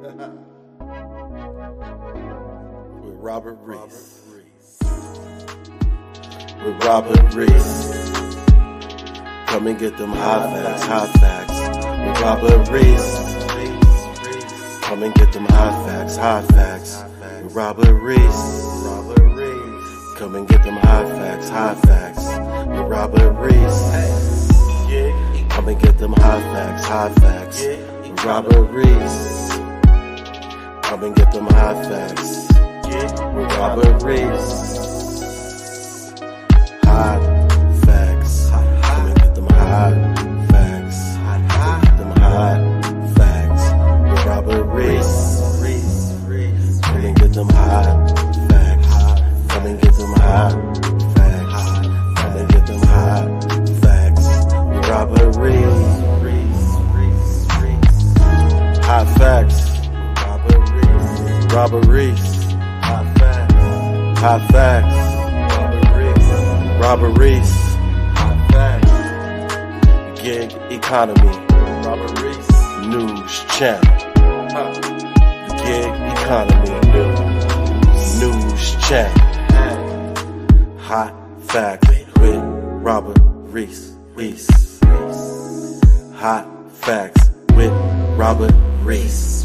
With Robert Reese. With Robert Reese. Come and get them hot facts. With Robert Reese. Come and get them hot facts. With Robert Reese. Come and get them hot facts. With Robert Reese. Come and get them hot facts. With Robert Reese. Come and get them hot facts. With Robert Reese. Hot facts. Come and get them hot facts. Them hot facts. With Robert Reese. Come and get them hot facts. Come and get them hot facts. Come and get them hot facts. With Robert Reese. Hot facts. Robert Reese. Hot facts. Hot facts. Robert Reese. Hot facts. Gig economy. Robert Reese. News channel. Gig economy. News channel. Hot facts with Robert Reese. Hot facts with Robert Reese.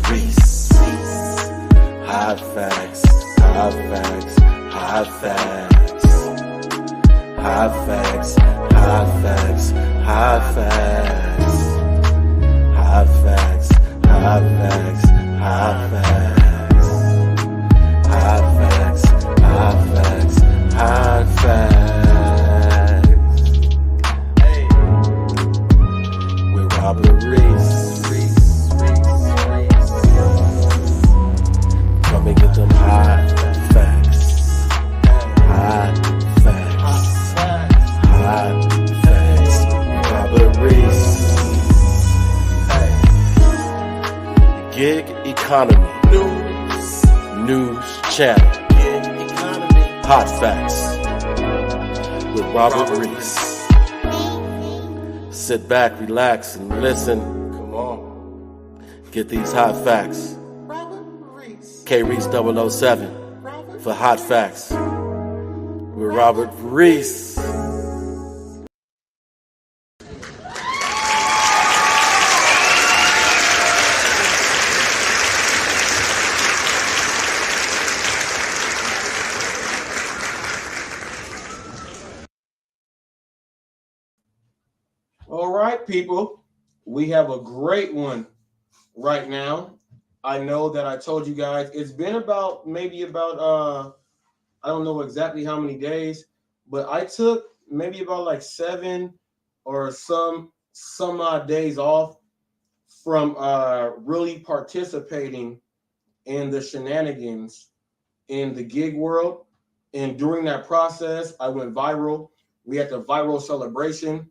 Hot facts. Hot facts. Hot facts. Hot facts. Hot facts. Hot facts. Hot facts. Hot facts. Hot facts. Hot facts. Hot facts. Hot facts. Hey. With Robert Reese. Come and get them hot facts. Hot facts. Hot facts. Robert Reese. Gig economy. News channel. Hot facts. With Robert Reese. Sit back, relax, and listen. Come on. Get these hot facts. K-Reese 007 for hot facts. With Robert Reese. All right, people, we have a great one right now. I know that I told you guys it's been maybe about I don't know exactly how many days, but I took maybe about like 7 or some odd days off from really participating in the shenanigans in the gig world. And during that process, I went viral. We had the viral celebration.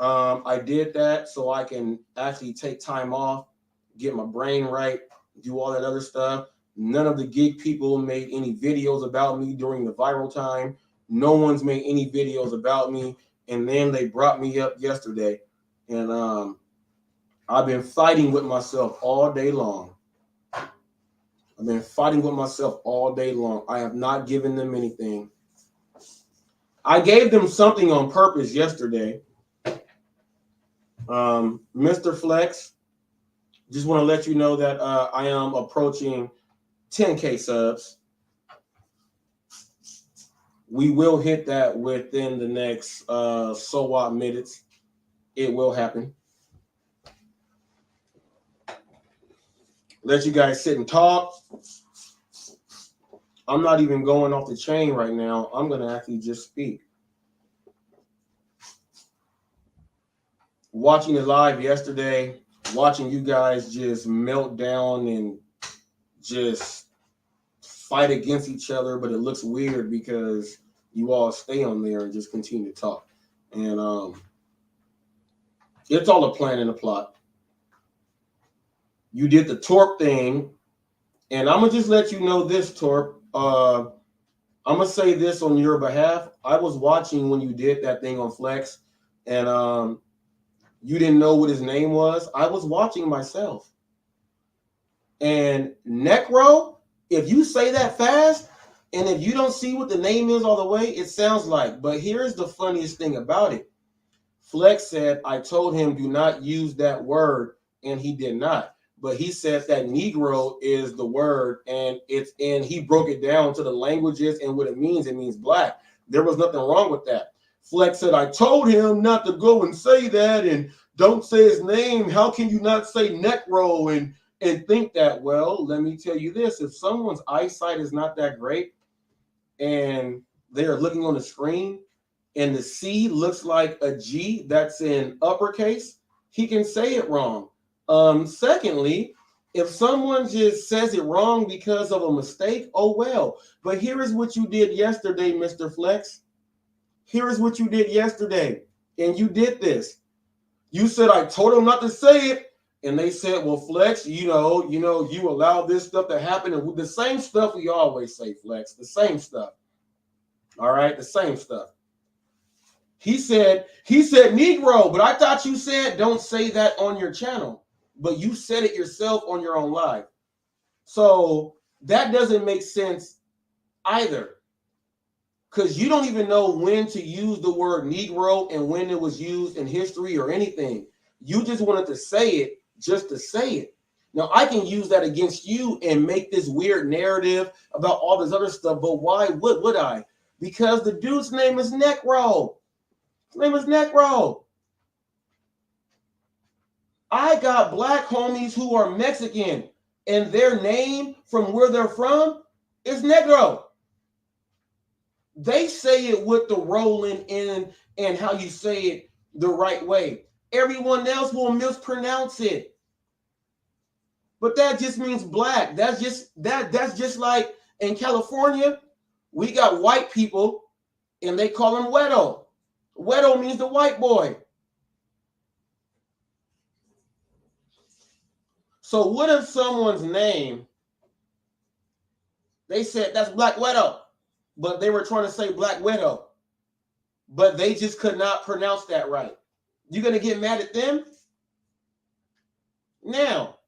I did that so I can actually take time off, get my brain right, do all that other stuff. None of the gig people made any videos about me during the viral time. No one's made any videos about me. And then they brought me up yesterday. And I've been fighting with myself all day long. I have not given them anything. I gave them something on purpose yesterday. Mr. Flex, just want to let you know that I am approaching 10K subs. We will hit that within the next so what minutes. It will happen. Let you guys sit and talk. I'm not even going off the chain right now. I'm going to actually just speak. Watching it live yesterday, watching you guys just melt down and just fight against each other, but it looks weird because you all stay on there and just continue to talk. And it's all a plan and a plot. You did the Torp thing, and I'm going to just let you know this, Torp. I'm going to say this on your behalf. I was watching when you did that thing on Flex, and you didn't know what his name was. I was watching myself. And necro, if you say that fast, and if you don't see what the name is all the way, it sounds like. But here's the funniest thing about it. Flex said, I told him do not use that word, and he did not. But he says that Negro is the word, and he broke it down to the languages and what it means. It means black. There was nothing wrong with that. Flex said, I told him not to go and say that, and don't say his name. How can you not say Necro and think that? Well, let me tell you this. If someone's eyesight is not that great and they are looking on the screen and the C looks like a G that's in uppercase, he can say it wrong. Secondly, if someone just says it wrong because of a mistake, oh well. But here is what you did yesterday, Mr. Flex. Here is what you did yesterday. And you did this. You said, I told him not to say it. And they said, well, Flex, you allow this stuff to happen. And the same stuff we always say, Flex, the same stuff. All right, the same stuff. He said Negro, but I thought you said don't say that on your channel. But you said it yourself on your own live. So that doesn't make sense either. Because you don't even know when to use the word Negro and when it was used in history or anything. You just wanted to say it just to say it. Now, I can use that against you and make this weird narrative about all this other stuff, but why would I? Because the dude's name is Necro. His name is Necro. I got black homies who are Mexican, and their name from where they're from is Negro. They say it with the rolling in and how you say it the right way. Everyone else will mispronounce it. But that just means black. That's just like in California, we got white people and they call them Wedo. Wedo means the white boy. So what if someone's name, they said that's Black Widow, but they were trying to say Black Widow, but they just could not pronounce that right. You're going to get mad at them? Now,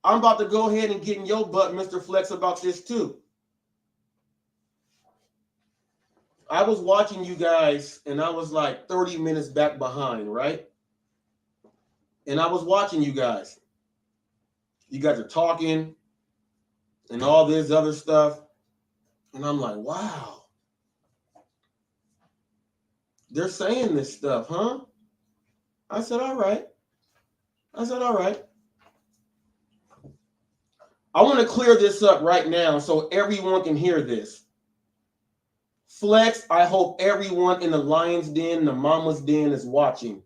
I'm about to go ahead and get in your butt, Mr. Flex, about this too. I was watching you guys, and I was like 30 minutes back behind, right? And I was watching you guys. You guys are talking and all this other stuff. And I'm like, wow. They're saying this stuff, huh? I said, all right. I want to clear this up right now so everyone can hear this. Flex, I hope everyone in the Lion's Den, the Mama's Den is watching.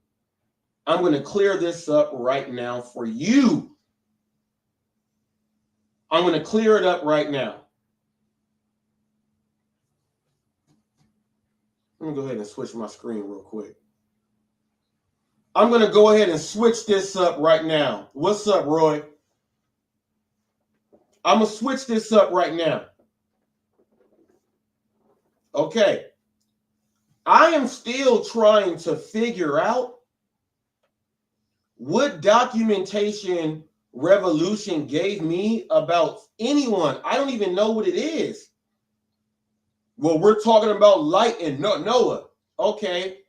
I'm going to clear this up right now for you. I'm going to clear it up right now. Let me go ahead and switch my screen real quick. I'm going to go ahead and switch this up right now. What's up, Roy? I'm going to switch this up right now. Okay. I am still trying to figure out what documentation Revolution gave me about anyone. I don't even know what it is. Well, we're talking about light and Noah. Okay.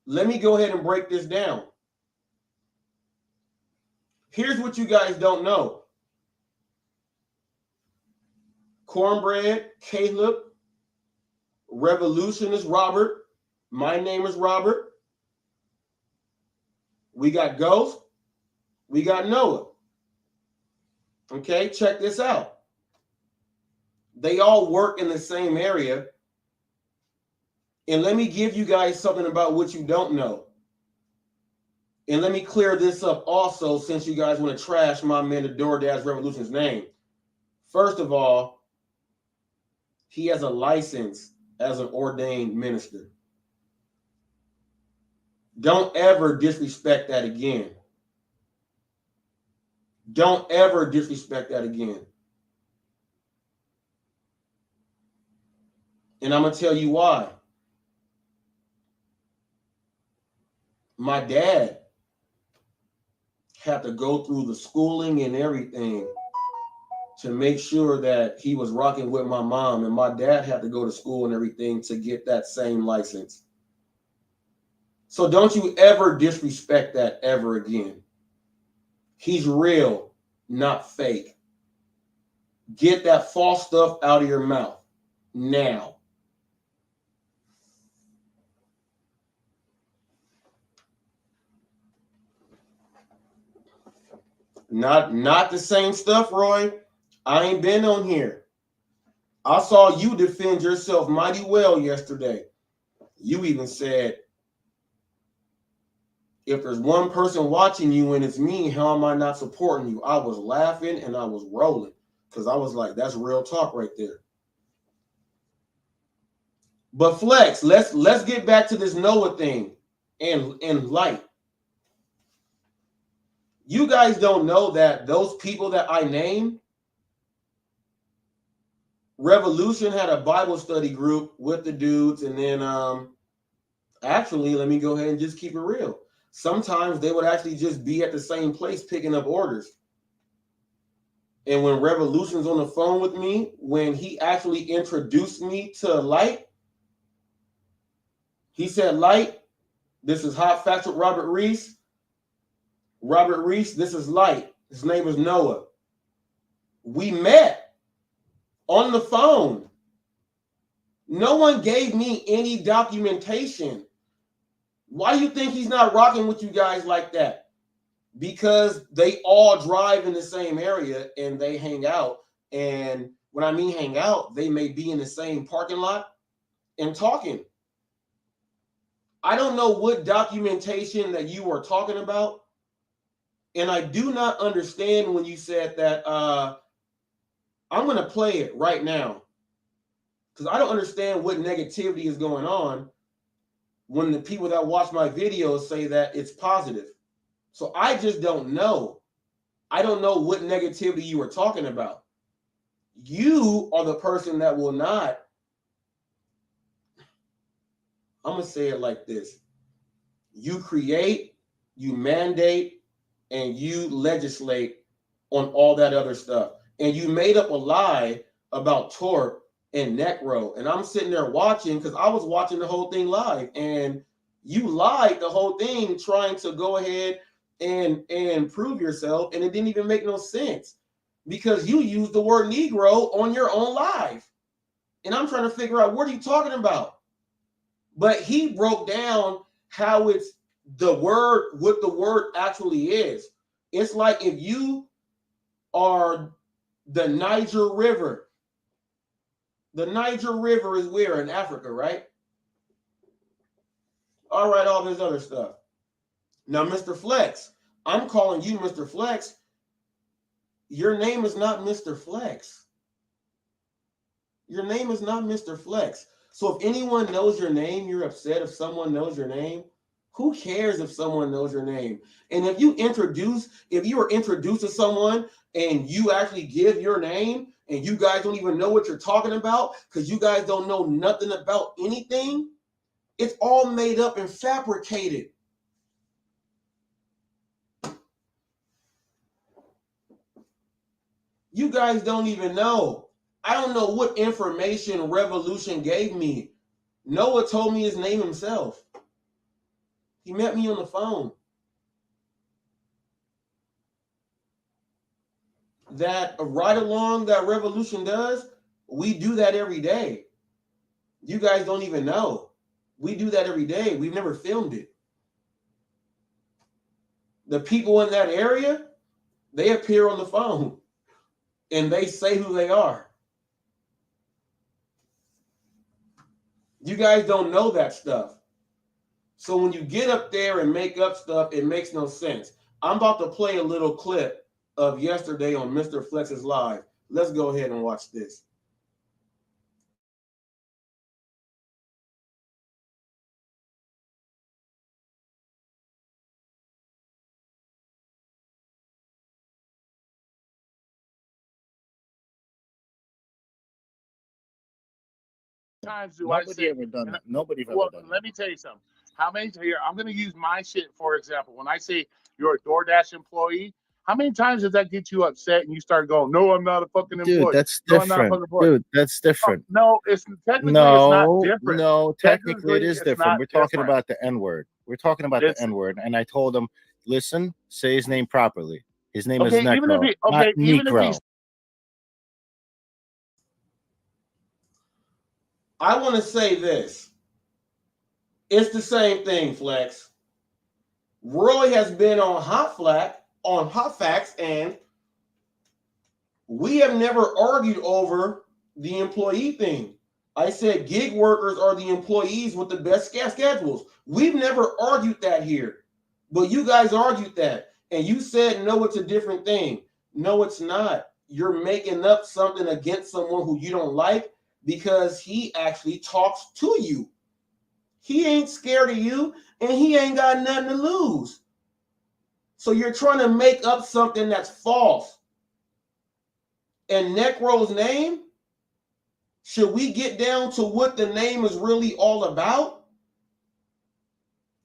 Let me go ahead and break this down. Here's what you guys don't know. Cornbread, Caleb, Revolution is Robert. My name is Robert. We got Ghost. We got Noah. Okay, check this out. They all work in the same area. And let me give you guys something about what you don't know. And let me clear this up also, since you guys want to trash my man, the DoorDash Revolution's name. First of all, he has a license as an ordained minister. Don't ever disrespect that again. Don't ever disrespect that again. And I'm going to tell you why. My dad had to go through the schooling and everything to make sure that he was rocking with my mom, and my dad had to go to school and everything to get that same license. So don't you ever disrespect that ever again. He's real, not fake. Get that false stuff out of your mouth now. Not the same stuff, Roy. I ain't been on here. I saw you defend yourself mighty well yesterday. You even said, if there's one person watching you and it's me, how am I not supporting you? I was laughing and I was rolling because I was like, that's real talk right there. But Flex, let's get back to this Noah thing and light. You guys don't know that those people that I named, Revolution had a Bible study group with the dudes, and then actually, let me go ahead and just keep it real. Sometimes they would actually just be at the same place picking up orders. And when Revolution's on the phone with me, when he actually introduced me to Light, he said, Light, this is Hot Facts with Robert Reese. Robert Reese, this is Light. His name is Noah. We met on the phone. No one gave me any documentation. Why do you think he's not rocking with you guys like that? Because they all drive in the same area and they hang out. And when I mean hang out, they may be in the same parking lot and talking. I don't know what documentation that you are talking about. And I do not understand when you said that I'm going to play it right now. Because I don't understand what negativity is going on when the people that watch my videos say that it's positive. So I just don't know. I don't know what negativity you were talking about. You are the person that will not. I'm going to say it like this. You create, you mandate, and you legislate on all that other stuff. And you made up a lie about Torp and Necro. And I'm sitting there watching because I was watching the whole thing live. And you lied the whole thing trying to go ahead and prove yourself. And it didn't even make no sense because you used the word Negro on your own live. And I'm trying to figure out, what are you talking about? But he broke down how it's the word, what the word actually is. It's like if you are the Niger River. The Niger River is where? In Africa, right? All right, all this other stuff. Now, Mr. Flex, I'm calling you Mr. Flex. Your name is not Mr. Flex. Your name is not Mr. Flex. So if anyone knows your name, you're upset if someone knows your name. Who cares if someone knows your name? And if you are introduced to someone and you actually give your name and you guys don't even know what you're talking about because you guys don't know nothing about anything, it's all made up and fabricated. You guys don't even know. I don't know what information Revolution gave me. Noah told me his name himself. He met me on the phone. That ride along that Revolution does, we do that every day. You guys don't even know. We do that every day. We've never filmed it. The people in that area, they appear on the phone and they say who they are. You guys don't know that stuff. So when you get up there and make up stuff, it makes no sense. I'm about to play a little clip of yesterday on Mr. Flex's Live. Let's go ahead and watch this. Times do I say, ever done that. Nobody ever well, done let me tell you something. How many here? I'm going to use my shit for example. When I say you're a DoorDash employee, How many times does that get you upset and you start going, "No, I'm not a fucking employee." Dude, that's No, I'm not a different. fucking employee. Dude, that's different. No, it's technically it's not different. No, technically it is it's different. not We're talking different. about the N-word. We're talking about the N-word. And I told him, listen, say his name properly. His name is Necro, not Negro. I want to say this. It's the same thing, Flex. Roy has been on HotFacts, and we have never argued over the employee thing. I said gig workers are the employees with the best schedules. We've never argued that here, but you guys argued that, and you said, no, it's a different thing. No, it's not. You're making up something against someone who you don't like because he actually talks to you. He ain't scared of you, and he ain't got nothing to lose. So you're trying to make up something that's false. And Necro's name, should we get down to what the name is really all about?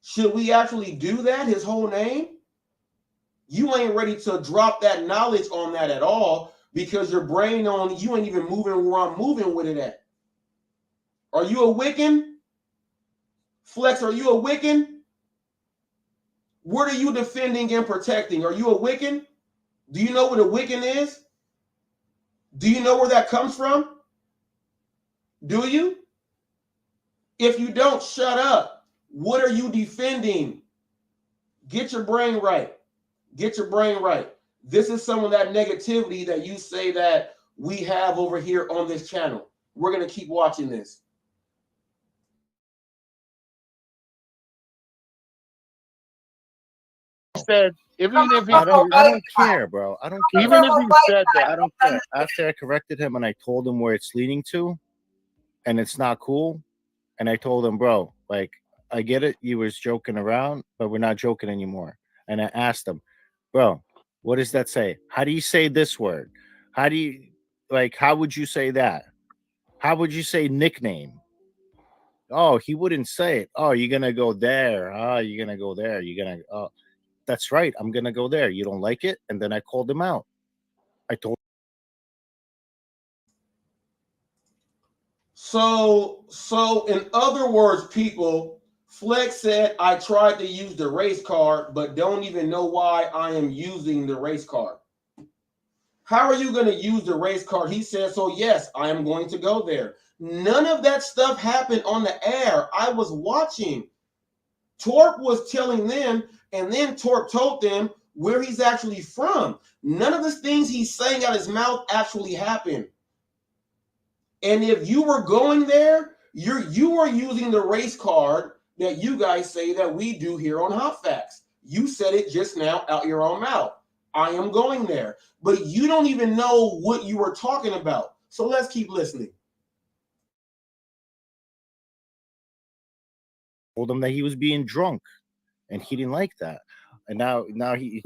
Should we actually do that, his whole name? You ain't ready to drop that knowledge on that at all because your brain you ain't even moving where I'm moving with it at. Are you a Wiccan? Flex, are you a Wiccan? What are you defending and protecting? Are you a Wiccan? Do you know what a Wiccan is? Do you know where that comes from? Do you? If you don't, shut up. What are you defending? Get your brain right. Get your brain right. This is some of that negativity that you say that we have over here on this channel. We're going to keep watching this. Said, even if he, I don't care, bro. I don't care. Even if he said that, I don't care. After I corrected him and I told him where it's leading to, and it's not cool, and I told him, bro, like, I get it, you was joking around, but we're not joking anymore. And I asked him, bro, what does that say? How do you say this word? How do you, like, how would you say that? How would you say nickname? Oh, he wouldn't say it. Oh, you're gonna go there. Oh, you're gonna go there. You're gonna. Oh, that's right. I'm gonna go there. You don't like it, and then I called him out. I told. So in other words, people, Flex said I tried to use the race card, but don't even know why I am using the race card. How are you going to use the race card? He said, so yes, I am going to go there. None of that stuff happened on the air. I was watching. Torp was telling them, and then Torp told them where he's actually from. None of the things he's saying out his mouth actually happened. And if you were going there, you are using the race card that you guys say that we do here on HotFacts. You said it just now out your own mouth. I am going there. But you don't even know what you were talking about. So let's keep listening. Told him that he was being drunk, and he didn't like that. And now he,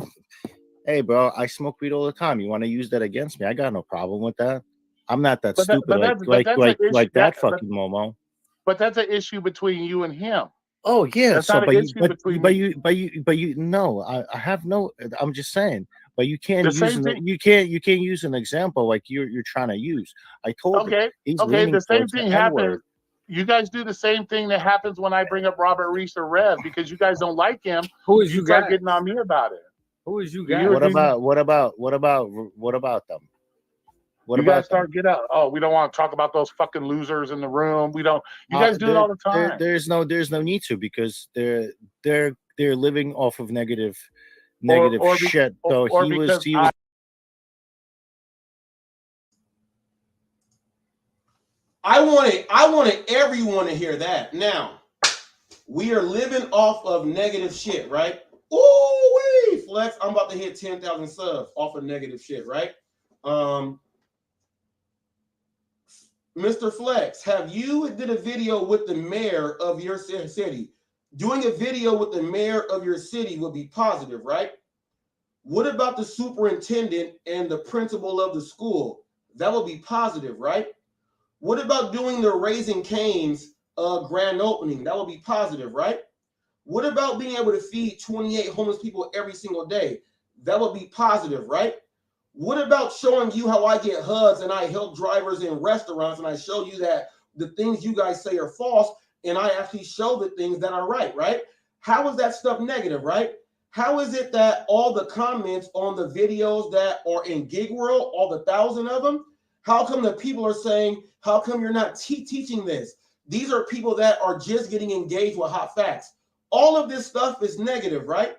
hey, bro, I smoke weed all the time. You want to use that against me? I got no problem with that. I'm not that stupid like that fucking Momo. But that's an issue between you and him. Oh yeah, that's so not an issue between you no, I have no. I'm just saying, but you can't use you can't use an example like you're trying to use. I told him the same thing happens. You guys do the same thing that happens when I bring up Robert Reese or Rev because you guys don't like him. Who is you start guys? Getting on me about it? Who is you guys? What about them? You guys start get out. Oh, we don't want to talk about those fucking losers in the room. We don't. You guys do it all the time. There's no need to because they're living off of negative shit. So he was. I wanted everyone to hear that. Now, we are living off of negative shit, right? Ooh, Flex, I'm about to hit 10,000 subs off of negative shit, right? Mr. Flex, have you did a video with the mayor of your city? Doing a video with the mayor of your city would be positive, right? What about the superintendent and the principal of the school? That would be positive, right? What about doing the Raising Cane's grand opening? That would be positive, right? What about being able to feed 28 homeless people every single day? That would be positive, right? What about showing you how I get hugs and I help drivers in restaurants and I show you that the things you guys say are false and I actually show the things that are right, right? How is that stuff negative, right? How is it that all the comments on the videos that are in Gig World, all the 1,000 of them, how come the people are saying, how come you're not teaching this? These are people that are just getting engaged with hot facts. All of this stuff is negative, right?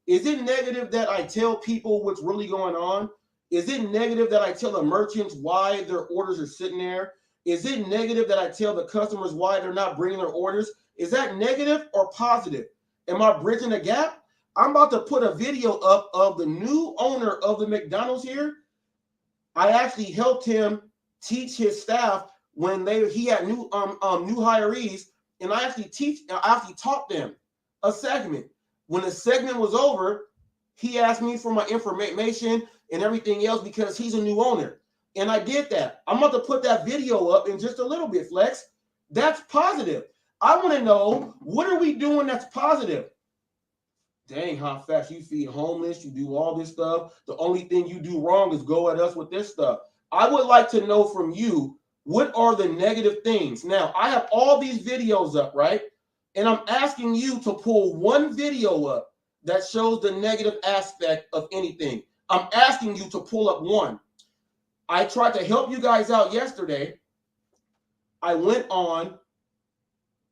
Is it negative that I tell people what's really going on? Is it negative that I tell the merchants why their orders are sitting there? Is it negative that I tell the customers why they're not bringing their orders? Is that negative or positive? Am I bridging the gap? I'm about to put a video up of the new owner of the McDonald's here. I actually helped him teach his staff when he had new hirees, and I actually taught them a segment. When the segment was over, he asked me for my information and everything else because he's a new owner. And I did that. I'm about to put that video up in just a little bit, Flex. That's positive. I want to know, what are we doing that's positive? Dang, Hot Facts, you feed homeless, you do all this stuff. The only thing you do wrong is go at us with this stuff. I would like to know from you, what are the negative things? Now, I have all these videos up, right? And I'm asking you to pull one video up that shows the negative aspect of anything. I'm asking you to pull up one. I tried to help you guys out yesterday. I went on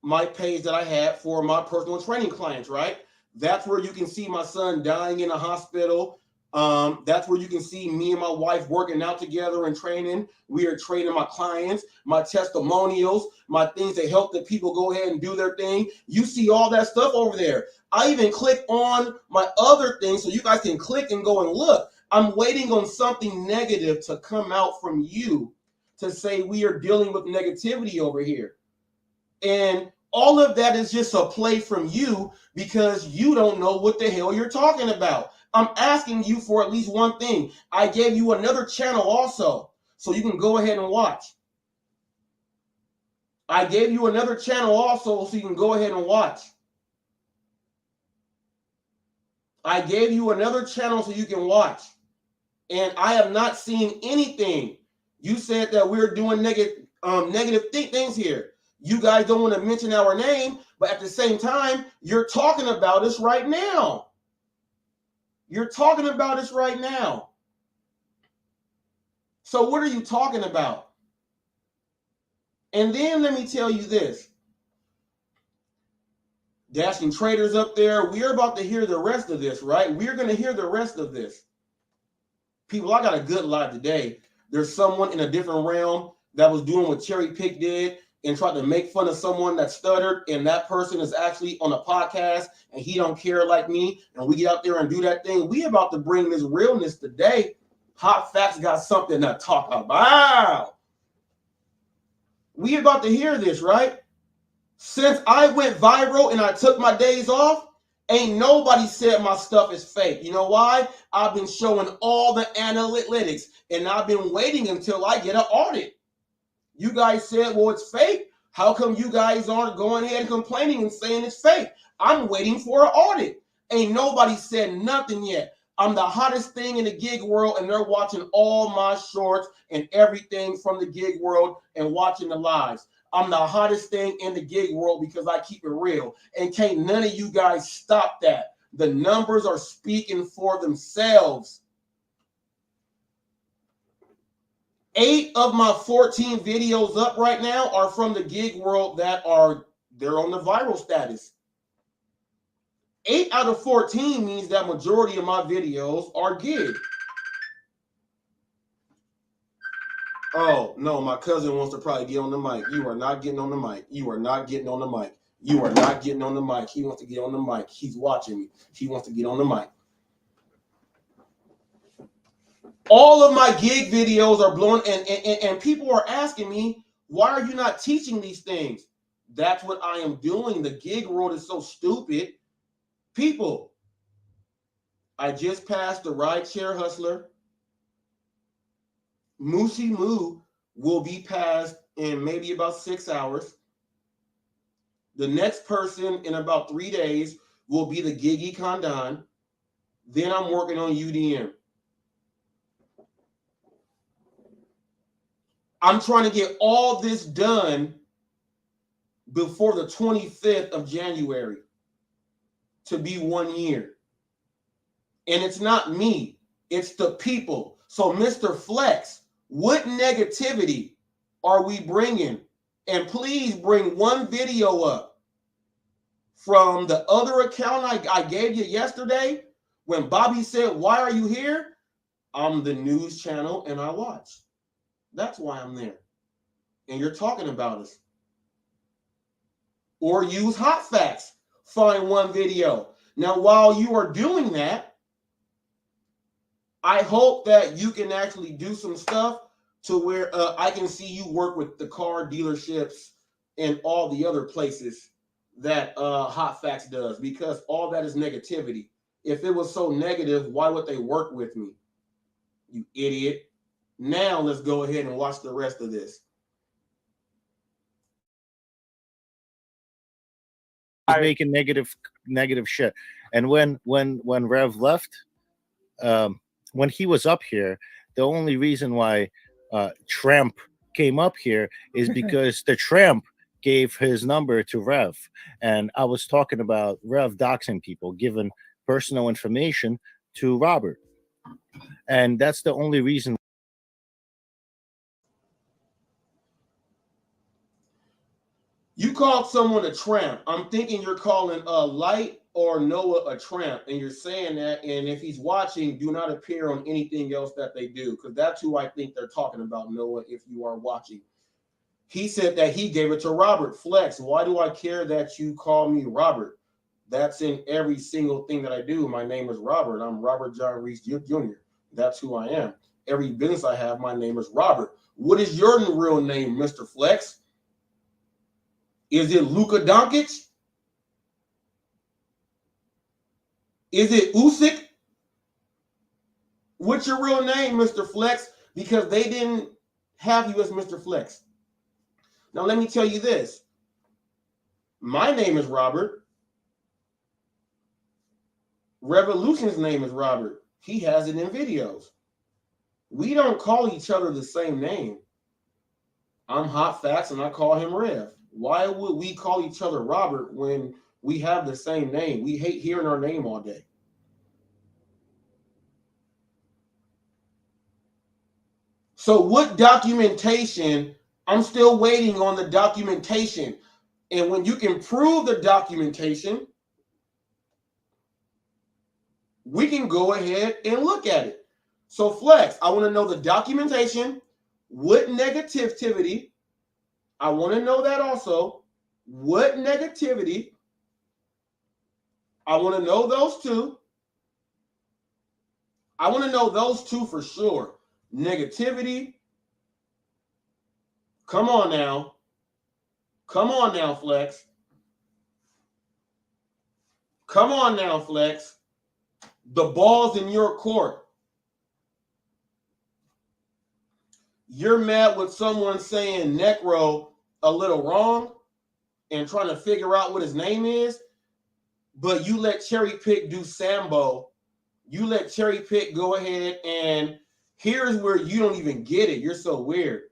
my page that I had for my personal training clients, right? That's where you can see my son dying in a hospital. That's where you can see me and my wife working out together and training. We are training my clients, my testimonials, my things that help the people go ahead and do their thing. You see all that stuff over there. I even click on my other things so you guys can click and go and look. I'm waiting on something negative to come out from you to say we are dealing with negativity over here. And all of that is just a play from you because you don't know what the hell you're talking about. I'm asking you for at least one thing. I gave you another channel also, so you can go ahead and watch. I gave you another channel also, so you can go ahead and watch. I gave you another channel so you can watch. And I have not seen anything. You said that we're doing negative things here. You guys don't want to mention our name, but at the same time, you're talking about us right now. You're talking about us right now. So what are you talking about? And then let me tell you this. Dashing traders up there, we're about to hear the rest of this, right? We're going to hear the rest of this. People, I got a good live today. There's someone in a different realm that was doing what Cherry Pick did and tried to make fun of someone that stuttered, and that person is actually on a podcast and he don't care like me, and we get out there and do that thing. We about to bring this realness today. Hot Facts got something to talk about. We about to hear this, right? Since I went viral and I took my days off, ain't nobody said my stuff is fake. You know why? I've been showing all the analytics, and I've been waiting until I get an audit. You guys said, well, it's fake. How come you guys aren't going ahead and complaining and saying it's fake? I'm waiting for an audit. Ain't nobody said nothing yet. I'm the hottest thing in the gig world, and they're watching all my shorts and everything from the gig world and watching the lives. I'm the hottest thing in the gig world because I keep it real. And can't none of you guys stop that. The numbers are speaking for themselves. 8 of my 14 videos up right now are from the gig world they're on the viral status. 8 out of 14 means that majority of my videos are gig. Oh, no, my cousin wants to probably get on the mic. You are not getting on the mic. You are not getting on the mic. You are not getting on the mic. He wants to get on the mic. He's watching me. He wants to get on the mic. All of my gig videos are blowing, and people are asking me, why are you not teaching these things? That's what I am doing. The gig world is so stupid. People, I just passed the rideshare hustler. Moosey Moo will be passed in maybe about 6 hours. The next person in about 3 days will be the Gigi Condon. Then I'm working on UDM. I'm trying to get all this done before the 25th of January to be 1 year. And it's not me, it's the people. So, Mr. Flex, what negativity are we bringing? And please bring one video up from the other account I gave you yesterday when Bobby said, "Why are you here?" I'm the news channel and I watch. That's why I'm there. And you're talking about us. Or use HotFacts. Find one video. Now, while you are doing that, I hope that you can actually do some stuff to where I can see you work with the car dealerships and all the other places that HotFacts does, because all that is negativity. If it was so negative, why would they work with me? You idiot. Now let's go ahead and watch the rest of this. Making negative shit. And when Rev left, when he was up here, the only reason why Tramp came up here is because the Tramp gave his number to Rev, and I was talking about Rev doxing people, giving personal information to Robert, and that's the only reason. You called someone a tramp. I'm thinking you're calling Light or Noah a tramp, and you're saying that. And if he's watching, do not appear on anything else that they do, because that's who I think they're talking about, Noah, if you are watching. He said that he gave it to Robert. Flex, why do I care that you call me Robert? That's in every single thing that I do. My name is Robert. I'm Robert John Reese Jr. That's who I am. Every business I have, my name is Robert. What is your real name, Mr. Flex? Is it Luka Doncic? Is it Usyk? What's your real name, Mr. Flex? Because they didn't have you as Mr. Flex. Now, let me tell you this. My name is Robert. Revolution's name is Robert. He has it in videos. We don't call each other the same name. I'm HotFacts and I call him Rev. Why would we call each other Robert when we have the same name? We hate hearing our name all day. So what documentation? I'm still waiting on the documentation. And when you can prove the documentation, we can go ahead and look at it. So Flex, I want to know the documentation, what negativity. I want to know that also. What negativity? I want to know those two. I want to know those two for sure. Negativity. Come on now. Come on now, Flex. Come on now, Flex. The ball's in your court. You're mad with someone saying Necro a little wrong and trying to figure out what his name is, but you let Cherry Pick do Sambo. You let Cherry Pick go ahead, and here's where you don't even get it. You're so weird.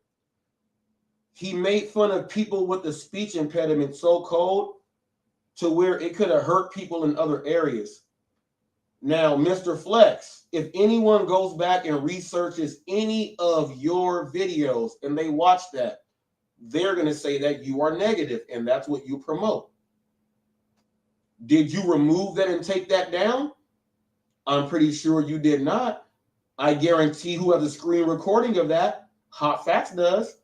He made fun of people with the speech impediment so cold to where it could have hurt people in other areas. Now, Mr. Flex, if anyone goes back and researches any of your videos and they watch that, they're going to say that you are negative, and that's what you promote. Did you remove that and take that down? I'm pretty sure you did not. I guarantee who has a screen recording of that, HotFacts does.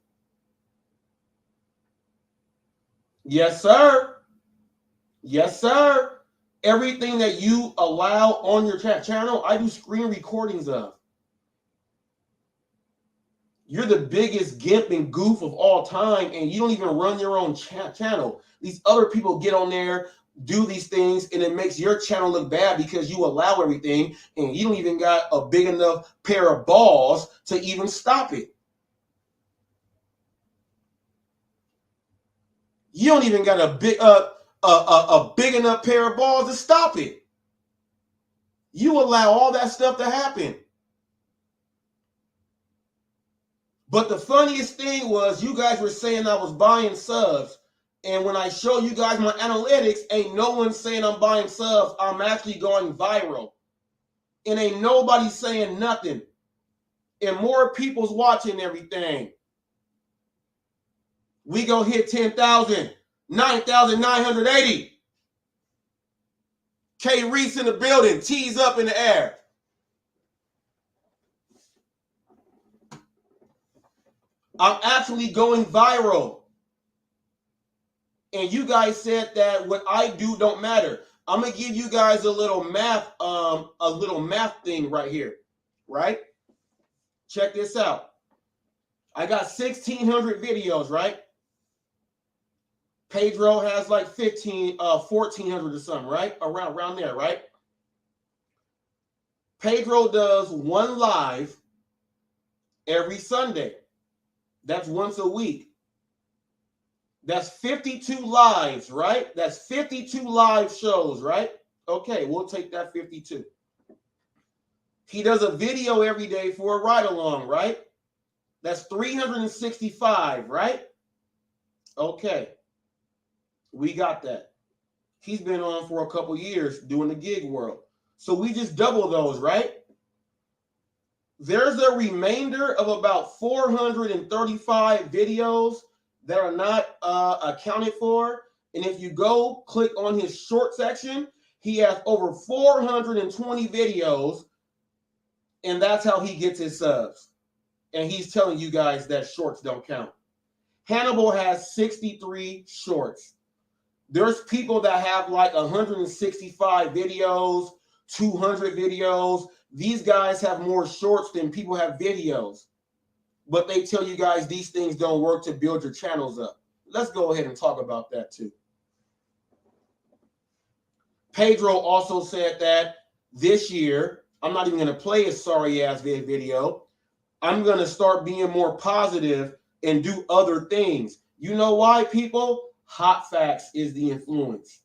Yes, sir. Yes, sir. Everything that you allow on your channel, I do screen recordings of. You're the biggest gimp and goof of all time, and you don't even run your own channel. These other people get on there, do these things, and it makes your channel look bad because you allow everything, and you don't even got a big enough pair of balls to even stop it. You don't even got a big enough pair of balls to stop it. You allow all that stuff to happen. But the funniest thing was you guys were saying I was buying subs. And when I show you guys my analytics, ain't no one saying I'm buying subs. I'm actually going viral. And ain't nobody saying nothing. And more people's watching everything. We go hit 10,000, 9,980. K Reese in the building, T's up in the air. I'm actually going viral. And you guys said that what I do don't matter. I'm gonna give you guys a little math thing right here, right? Check this out. I got 1,600 videos, right? Pedro has like 1,400 or something, right? Around there, right? Pedro does one live every Sunday. That's once a week. That's 52 lives, right? That's 52 live shows, right? Okay, we'll take that 52. He does a video every day for a ride-along, right? That's 365, right? Okay, we got that. He's been on for a couple years doing the gig world. So we just double those, right? There's a remainder of about 435 videos that are not accounted for. And if you go click on his short section, he has over 420 videos. And that's how he gets his subs. And he's telling you guys that shorts don't count. Hannibal has 63 shorts. There's people that have like 165 videos, 200 videos. These guys have more shorts than people have videos. But they tell you guys these things don't work to build your channels up. Let's go ahead and talk about that too. Pedro also said that this year, I'm not even going to play a sorry ass video. I'm going to start being more positive and do other things. You know why, people? HotFacts is the influence.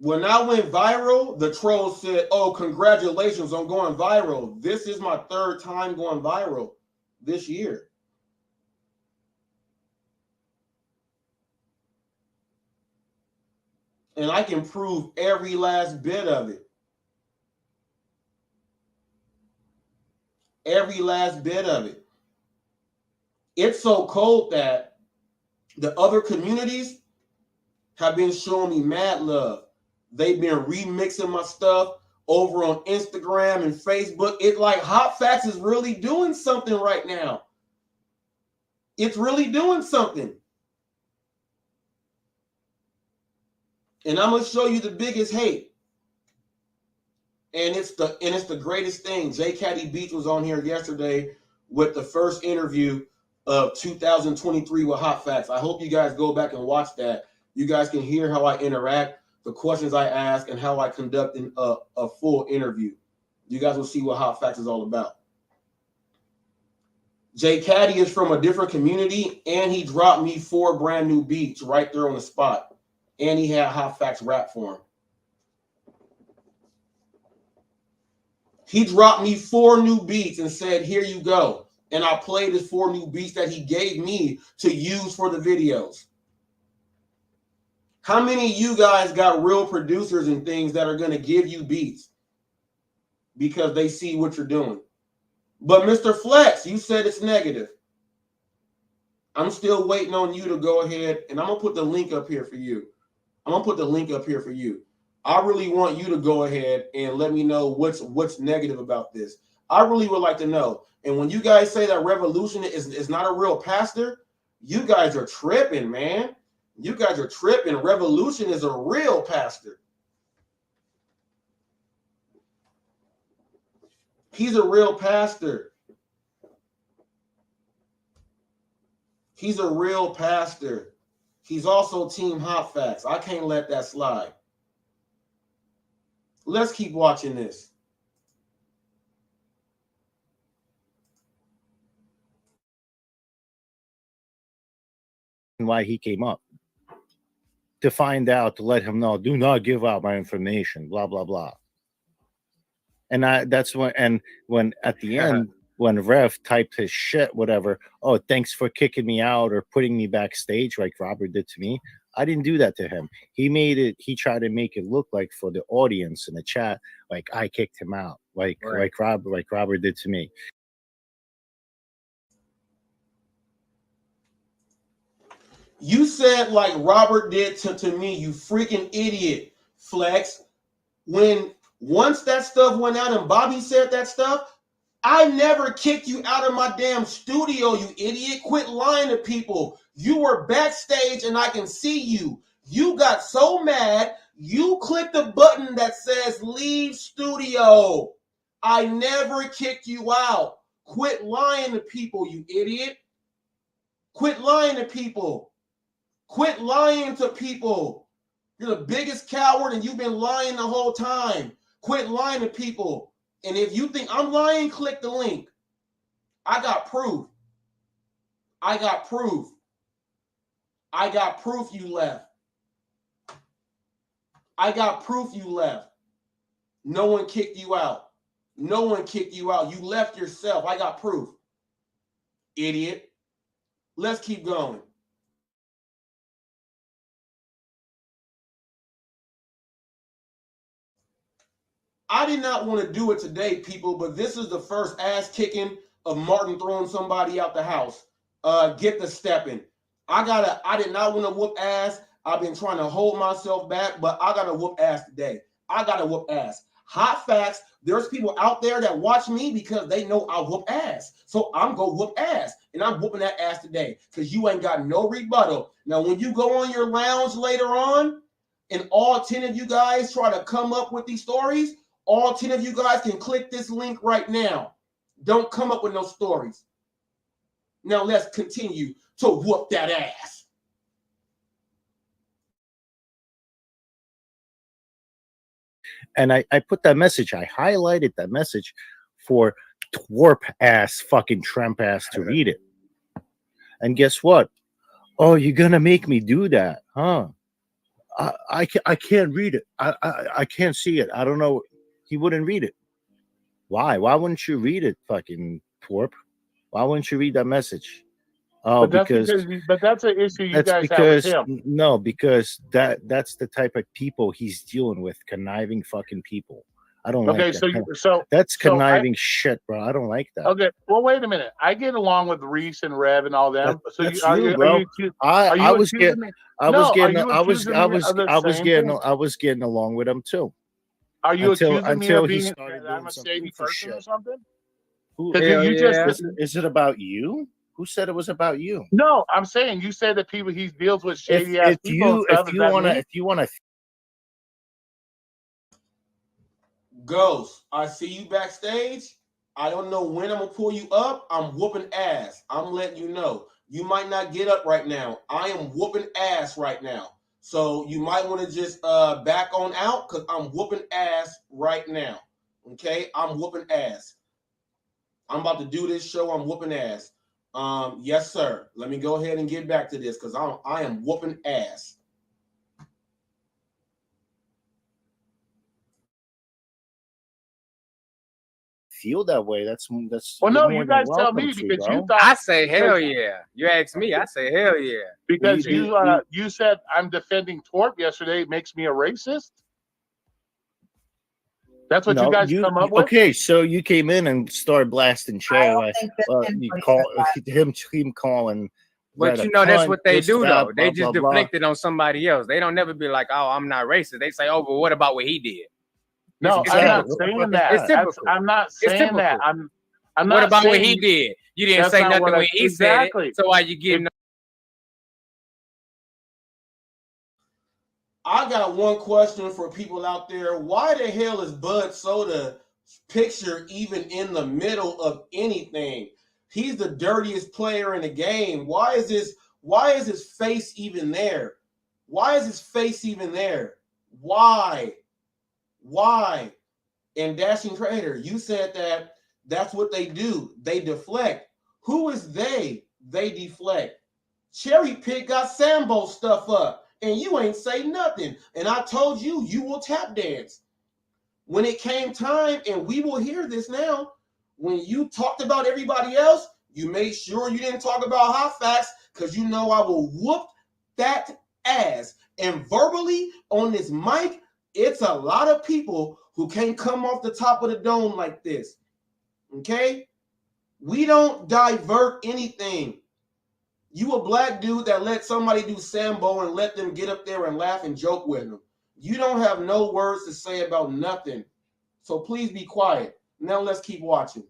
When I went viral, the trolls said, oh, congratulations on going viral. This is my third time going viral this year. And I can prove every last bit of it. Every last bit of it. It's so cold that the other communities have been showing me mad love. They've been remixing my stuff over on Instagram and Facebook. It's like HotFacts is really doing something right now. It's really doing something. And I'm gonna show you the biggest hate. And it's the greatest thing. J. Caddy Beach was on here yesterday with the first interview of 2023 with HotFacts. I hope you guys go back and watch that. You guys can hear how I interact, the questions I ask, and how I conduct a full interview. You guys will see what HotFacts is all about. J. Caddy is from a different community, and he dropped me 4 brand new beats right there on the spot. And he had HotFacts rap for him. He dropped me 4 new beats and said, here you go. And I played his 4 new beats that he gave me to use for the videos. How many of you guys got real producers and things that are going to give you beats because they see what you're doing? But Mr. Flex, you said it's negative. I'm still waiting on you to go ahead, and I'm going to put the link up here for you. I really want you to go ahead and let me know what's negative about this. I really would like to know. And when you guys say that Revolution is not a real pastor, you guys are tripping, man. You guys are tripping. Revolution is a real pastor. He's a real pastor. He's a real pastor. He's also Team HotFacts. I can't let that slide. Let's keep watching this. why he came up. To find out, to let him know, do not give out my information, blah, blah, blah. And that's when at the end, when Rev typed his shit, whatever, oh, thanks for kicking me out or putting me backstage like Robert did to me. I didn't do that to him. He tried to make it look like for the audience in the chat, like I kicked him out, like Robert did to me. You said like Robert did to me, you freaking idiot, Flex. Once that stuff went out and Bobby said that stuff, I never kicked you out of my damn studio, you idiot. Quit lying to people. You were backstage and I can see you. You got so mad, you clicked the button that says leave studio. I never kicked you out. Quit lying to people, you idiot. Quit lying to people. Quit lying to people. You're the biggest coward and you've been lying the whole time. Quit lying to people. And if you think I'm lying, click the link. I got proof. I got proof. I got proof you left. I got proof you left. No one kicked you out. No one kicked you out. You left yourself. I got proof. Idiot. Let's keep going. I did not want to do it today, people, but this is the first ass kicking of Martin throwing somebody out the house. Get the stepping. I did not want to whoop ass. I've been trying to hold myself back, but I got to whoop ass today. I got to whoop ass. Hot facts. There's people out there that watch me because they know I whoop ass. So I'm going to whoop ass, and I'm whooping that ass today because you ain't got no rebuttal. Now, when you go on your lounge later on, and all 10 of you guys try to come up with these stories, all 10 of you guys can click this link right now. Don't come up with no stories. Now let's continue to whoop that ass. And I put that message, I highlighted that message for twerp ass, fucking tramp ass to read it. And guess what? Oh, you're going to make me do that, huh? I can't read it. I can't see it. I don't know. He wouldn't read it. Why? Why wouldn't you read it, fucking twerp? Why wouldn't you read that message? Oh, but that's an issue you guys have with him. No, because that's the type of people he's dealing with, conniving fucking people. I don't like that. So that's conniving shit, bro. I don't like that. Okay, well, wait a minute. I get along with Reese and Rev and all them. I was getting along with them too. Are you accusing me of being I'm a shady person or something? Is it about you? Who said it was about you? No, I'm saying you said that he deals with shady ass people. If you want to. Ghost, I see you backstage. I don't know when I'm gonna pull you up. I'm whooping ass. I'm letting you know. You might not get up right now. I am whooping ass right now. So you might want to just back on out because I'm whooping ass right now. Okay, I'm whooping ass. I'm about to do this show. I'm whooping ass. Yes, sir. Let me go ahead and get back to this because I am whooping ass. Feel that way. That's well, no, you guys tell me because you thought I say hell yeah. You ask me, I say hell yeah. Because you said I'm defending twerp yesterday. It makes me a racist. That's what you guys come up with. Okay, so you came in and started blasting Che. You call him calling. But you know that's what they do though. They just deflect it on somebody else. They don't never be like, "Oh, I'm not racist." They say, "Oh, but what about what he did?" No, I'm not saying that. I'm not saying that. I'm not. What about what he did? You didn't say nothing when he said it. So why you getting? I got one question for people out there. Why the hell is Bud Soda picture even in the middle of anything? He's the dirtiest player in the game. Why is his face even there? Why is his face even there? Why? And Dashing Trader, you said that's what they do. They deflect. Who is they? They deflect. Cherry Pick got Sambo stuff up, and you ain't say nothing. And I told you, you will tap dance. When it came time, and we will hear this now, when you talked about everybody else, you made sure you didn't talk about Hot Facts, because you know I will whoop that ass. And verbally on this mic, it's a lot of people who can't come off the top of the dome like this. Okay? We don't divert anything. You a black dude that let somebody do Sambo and let them get up there and laugh and joke with them. You don't have no words to say about nothing. So please be quiet. Now let's keep watching.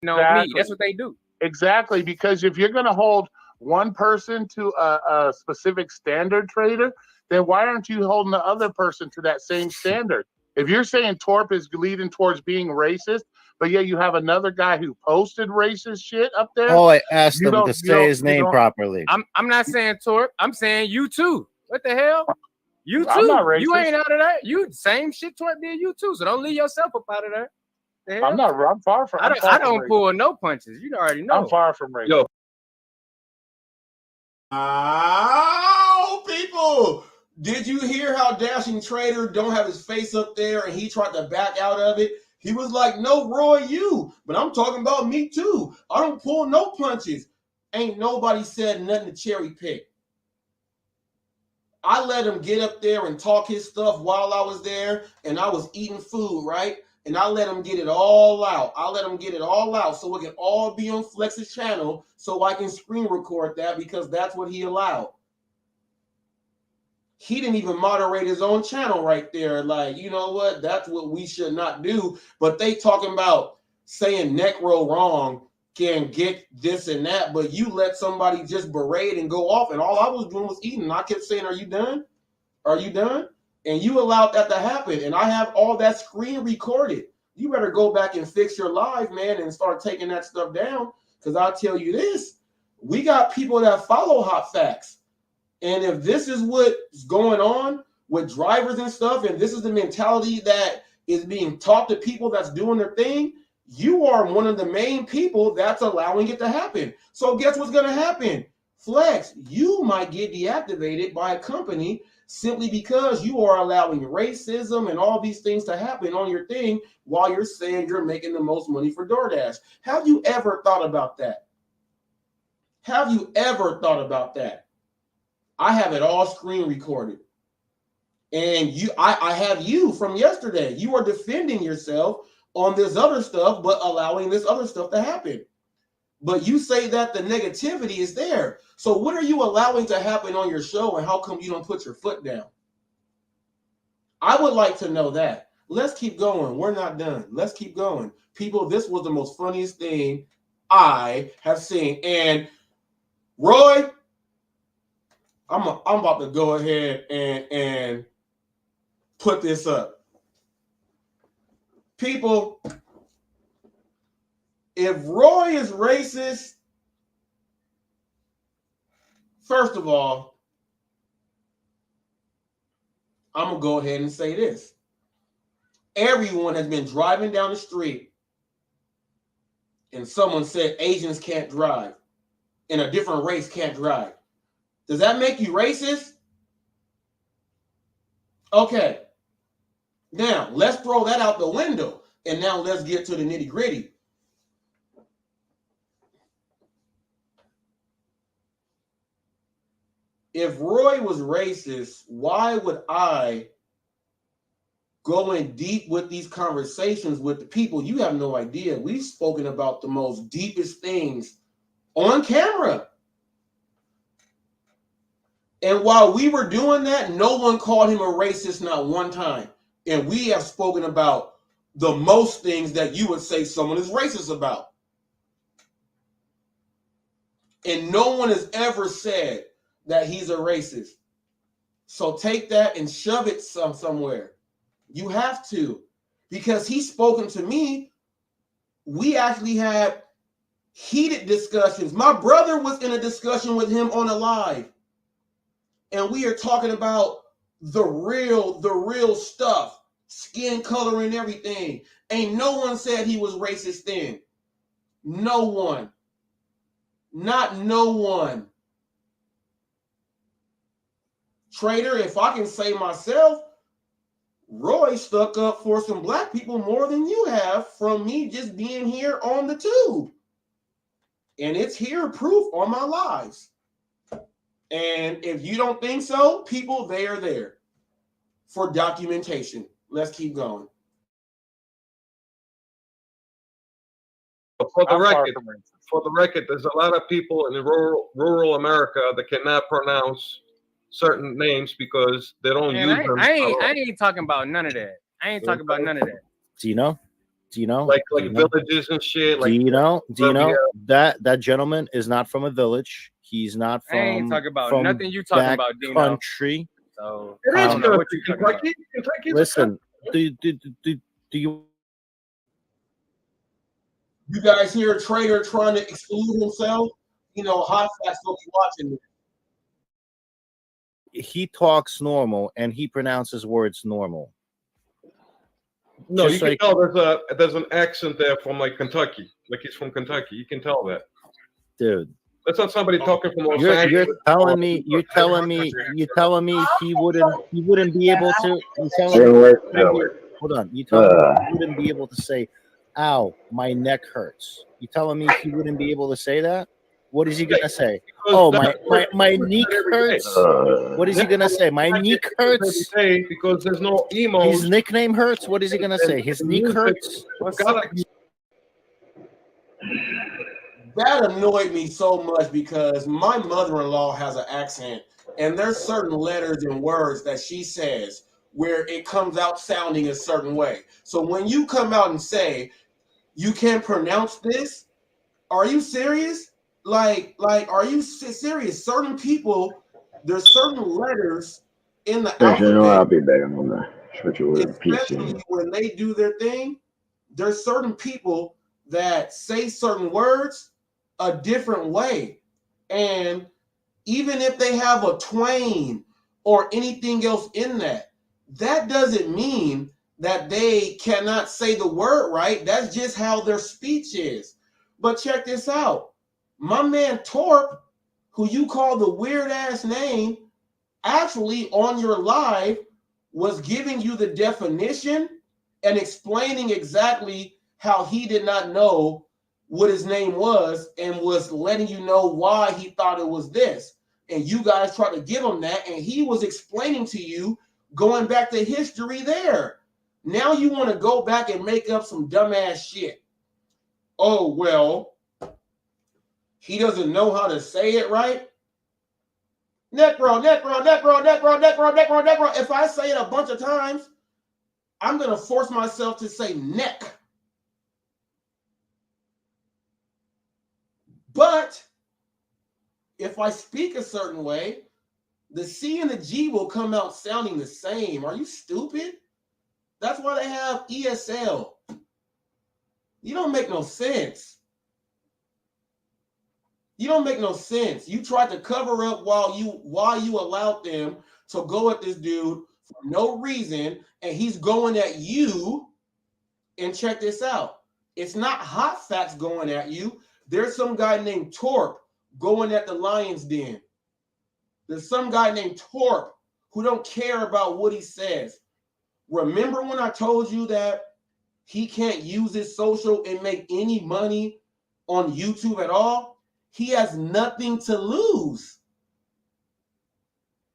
No, Exactly. me. That's what they do. Exactly, because if you're going to hold one person to a specific standard, trader, then why aren't you holding the other person to that same standard? If you're saying Torp is leading towards being racist, but yet you have another guy who posted racist shit up there. Oh, I asked him to say his name properly. I'm not saying Torp. I'm saying you too. What the hell? You too. I'm not racist. You ain't out of that. You same shit Torp did you too. So don't leave yourself up out of there. I'm not. I'm far from. I don't pull no punches. You already know. I'm far from racist. Yo. Oh, people. Did you hear how Dashing Trader don't have his face up there and he tried to back out of it? He was like, no, Roy, you. But I'm talking about me too. I don't pull no punches. Ain't nobody said nothing to Cherry Pick. I let him get up there and talk his stuff while I was there, and I was eating food, right? And I let him get it all out. I let him get it all out so it can all be on Flex's channel so I can screen record that because that's what he allowed. He didn't even moderate his own channel right there. Like, you know what? That's what we should not do. But they talking about saying Necro wrong can get this and that, but you let somebody just berate and go off, and all I was doing was eating. And I kept saying, are you done? Are you done? And you allowed that to happen. And I have all that screen recorded. You better go back and fix your live, man, and start taking that stuff down. Because I'll tell you this, we got people that follow Hot Facts. And if this is what's going on with drivers and stuff, and this is the mentality that is being taught to people that's doing their thing, you are one of the main people that's allowing it to happen. So guess what's going to happen? Flex, you might get deactivated by a company simply because you are allowing racism and all these things to happen on your thing while you're saying you're making the most money for DoorDash. Have you ever thought about that? Have you ever thought about that? I have it all screen recorded. And I have you from yesterday. You are defending yourself on this other stuff, but allowing this other stuff to happen. But you say that the negativity is there. So what are you allowing to happen on your show, and how come you don't put your foot down? I would like to know that. Let's keep going. We're not done. Let's keep going. People, this was the most funniest thing I have seen. And Roy, I'm about to go ahead and put this up. People, if Roy is racist, first of all, I'm going to go ahead and say this. Everyone has been driving down the street and someone said Asians can't drive and a different race can't drive. Does that make you racist? Okay. Now, let's throw that out the window. And now let's get to the nitty gritty. If Roy was racist, why would I go in deep with these conversations with the people? You have no idea. We've spoken about the most deepest things on camera. And while we were doing that, no one called him a racist, not one time. And we have spoken about the most things that you would say someone is racist about. And no one has ever said that he's a racist. So take that and shove it somewhere. You have to. Because he's spoken to me. We actually had heated discussions. My brother was in a discussion with him on a live. And we are talking about the real stuff, skin color and everything. Ain't no one said he was racist then. No one. Not no one. Trader, if I can say myself, Roy stuck up for some black people more than you have from me just being here on the tube. And it's here proof on my lives. And if you don't think so, people, they are there for documentation. Let's keep going. For the record, there's a lot of people in the rural America that cannot pronounce certain names because they don't use them. I ain't talking about none of that. I ain't talking about none of that. Do you know? Like villages and shit? Do you know that gentleman is not from a village? He's not from. I ain't talking about nothing you talking about, Dino. Country. So it is Kentucky. Listen, do you? You guys hear a trader trying to exclude himself? You know, HotFacts will be watching this. He talks normal and he pronounces words normal. No, just you can tell there's an accent there from like Kentucky, like he's from Kentucky. You can tell that, dude. That's not somebody talking from Los Angeles. You're telling me he wouldn't be able to. Hold on, you telling me he wouldn't be able to say, "Ow, my neck hurts." You telling me he wouldn't be able to say that? What is he gonna say? Oh, my knee hurts. What is he gonna say? My knee hurts. Because there's no emo. His nickname hurts. What is he gonna say? His knee hurts. That annoyed me so much because my mother-in-law has an accent, and there's certain letters and words that she says where it comes out sounding a certain way. So when you come out and say you can't pronounce this, are you serious? Like, are you serious? Certain people, there's certain letters in the alphabet. I'll be back on the especially when they do their thing. There's certain people that say certain words a different way, and even if they have a twang or anything else in that, that doesn't mean that they cannot say the word right. That's just how their speech is. But check this out. My man Torp, who you call the weird ass name, actually on your live was giving you the definition and explaining exactly how he did not know what his name was and was letting you know why he thought it was this. And you guys tried to give him that, and he was explaining to you going back to history there. Now you want to go back and make up some dumbass shit. Oh, well, he doesn't know how to say it right. Necro. If I say it a bunch of times, I'm going to force myself to say neck. But if I speak a certain way, the C and the G will come out sounding the same. Are you stupid? That's why they have ESL. You don't make no sense. You don't make no sense. You tried to cover up while you allowed them to go at this dude for no reason, and he's going at you. And check this out. It's not HotFacts going at you. There's some guy named Torp going at the Lion's Den. There's some guy named Torp who don't care about what he says. Remember when I told you that he can't use his social and make any money on YouTube at all? He has nothing to lose.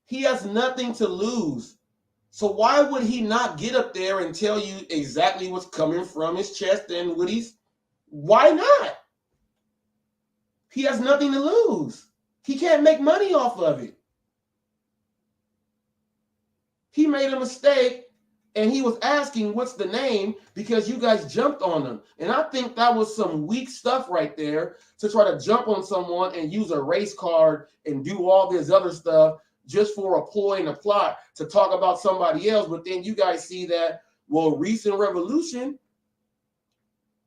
He has nothing to lose. So why would he not get up there and tell you exactly what's coming from his chest and what he's... Why not? He has nothing to lose. He can't make money off of it. He made a mistake and he was asking what's the name because you guys jumped on him. And I think that was some weak stuff right there to try to jump on someone and use a race card and do all this other stuff just for a ploy and a plot to talk about somebody else. But then you guys see that, well, recent revolution,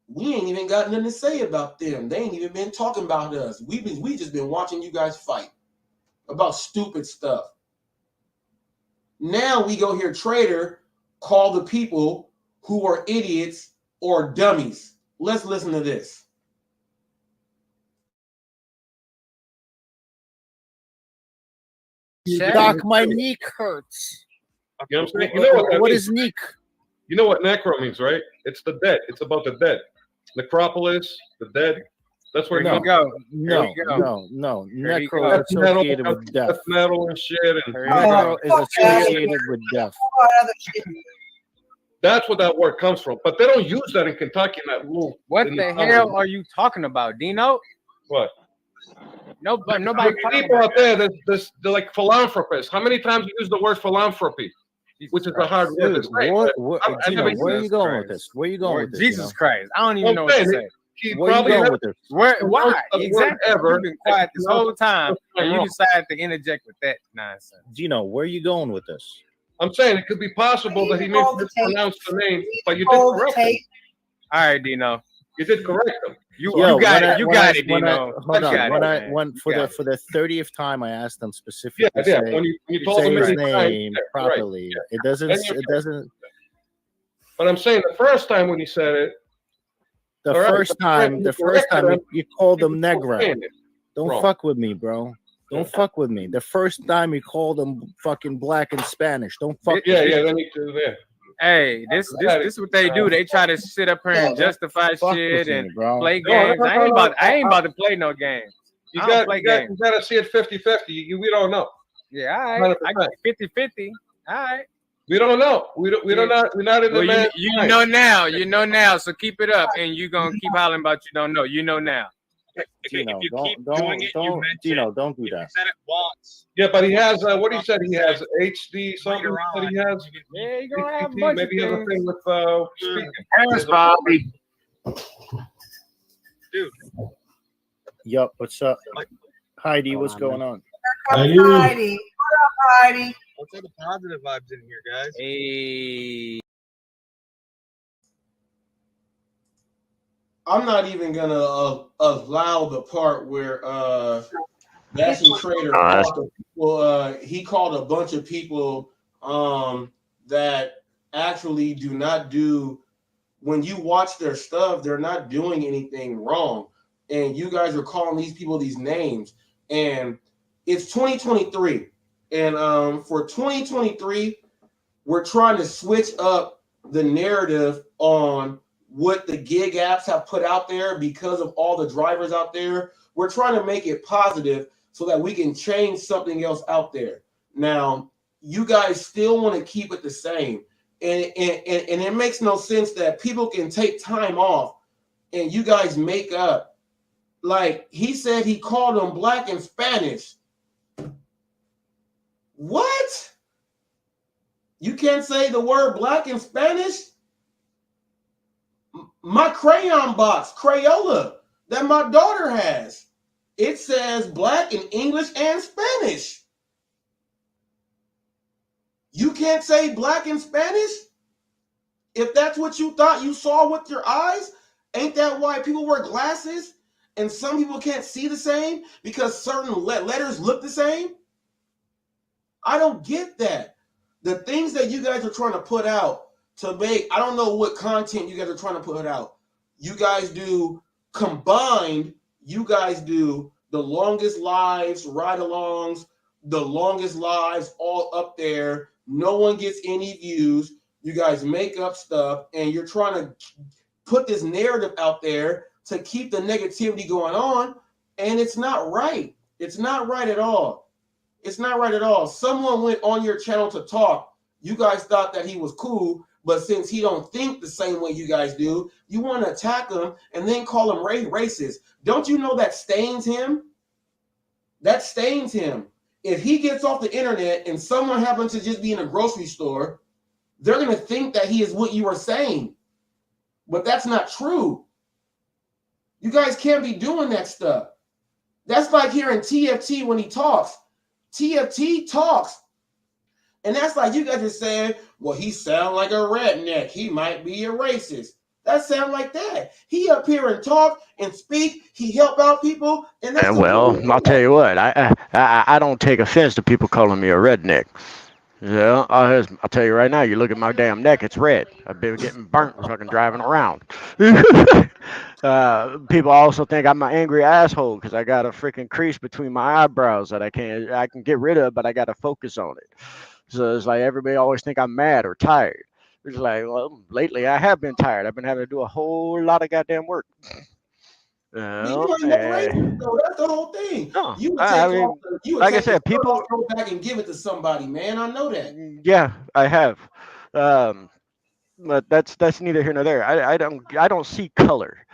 we ain't even got nothing to say about them. They ain't even been talking about us. We just been watching you guys fight about stupid stuff. Now we go hear Trader call the people who are idiots or dummies. Let's listen to this. Doc, my knee hurts. You know what I'm saying? You know what that What means? is neek? You know what necro means, right? It's the dead. It's about the dead. Necropolis, the dead. That's where Here it we comes. go. No. Here we go. Necro is associated with death. Death metal and shit. And Necro is associated with death. that's what that word comes from. But they don't use that in Kentucky. In that rule. What the hell are you talking about, Dino? What? Nobody. People out there, they're like philanthropists. How many times you use the word philanthropy? Which is a hard word to say. Gino, where are you going with this? Where are you going with this? Jesus Christ. I don't even know what to say. Where are you going with this? Why? Exactly. Ever. You've been quiet this whole time, and you decided to interject with that nonsense. Gino, where are you going with this? I'm saying it could be possible that he may mispronounce the name, but you did correct him. All right, Dino. You did correct him. You got it, Dino. Hold on. For the 30th time, I asked them specifically when you told say him his name properly. Right. It doesn't. But I'm saying the first time when he said it, the first time you called him Negro. Don't fuck with me, bro. Don't fuck with me. The first time you called him fucking black in Spanish. Don't fuck. Yeah. Then he do that. Hey, this is what they do. They try to sit up here and justify shit and play games. I ain't about to play no games. You got to see it 50-50. We don't know. Yeah, all right. I got 50-50. All right. We don't know. We're not in the man. You know now. You know now. So keep it up, and you're gonna keep hollering about you don't know. You know now. Gino, don't do that. Said it once. Yeah, but he has what he said. He has HD something that he has. Yeah, you're gonna have a bunch maybe he has a thing with speaking. Thanks, Bobby. Dude. Yup. What's up, Heidi? What's going on? Heidi. What up, Heidi? Let's have the positive vibes in here, guys. Hey. I'm not even gonna allow the part where Dashing Trader he called a bunch of people that actually do not do, when you watch their stuff, they're not doing anything wrong. And you guys are calling these people these names. And it's 2023. And for 2023, we're trying to switch up the narrative on what the gig apps have put out there because of all the drivers out there. We're trying to make it positive so that we can change something else out there. Now, you guys still want to keep it the same. And it makes no sense that people can take time off and you guys make up. Like he said, he called them black and Spanish. What? You can't say the word black in Spanish? My crayon box, Crayola, that my daughter has, it says black in English and Spanish. You can't say black in Spanish? If that's what you thought you saw with your eyes, ain't that why people wear glasses and some people can't see the same because certain letters look the same? I don't get that. The things that you guys are trying to put out to make, I don't know what content you guys are trying to put out. You guys do combined, you guys do the longest lives, ride-alongs, the longest lives all up there. No one gets any views. You guys make up stuff and you're trying to put this narrative out there to keep the negativity going on. And it's not right. It's not right at all. It's not right at all. Someone went on your channel to talk. You guys thought that he was cool, but since he don't think the same way you guys do, you want to attack him and then call him racist. Don't you know that stains him? That stains him. If he gets off the internet and someone happens to just be in a grocery store, they're going to think that he is what you are saying. But that's not true. You guys can't be doing that stuff. That's like hearing TFT when he talks. TFT talks. And that's like you guys are saying, well, he sound like a redneck. He might be a racist. That sound like that. He up here and talk and speak. He help out people. And that's well, I'll tell you what. I don't take offense to people calling me a redneck. Yeah, I'll tell you right now. You look at my damn neck; it's red. I've been getting burnt fucking driving around. People also think I'm an angry asshole because I got a freaking crease between my eyebrows that I can get rid of, but I got to focus on it. So it's like everybody always think I'm mad or tired. It's like, well, lately I have been tired. I've been having to do a whole lot of goddamn work. But you ain't no racist though. That's the whole thing. No, You would I take mean, off you would like I take the said, shirt people. off your back and give it to somebody, man. I know that. Yeah, I have. Um, but that's neither here nor there. I don't see color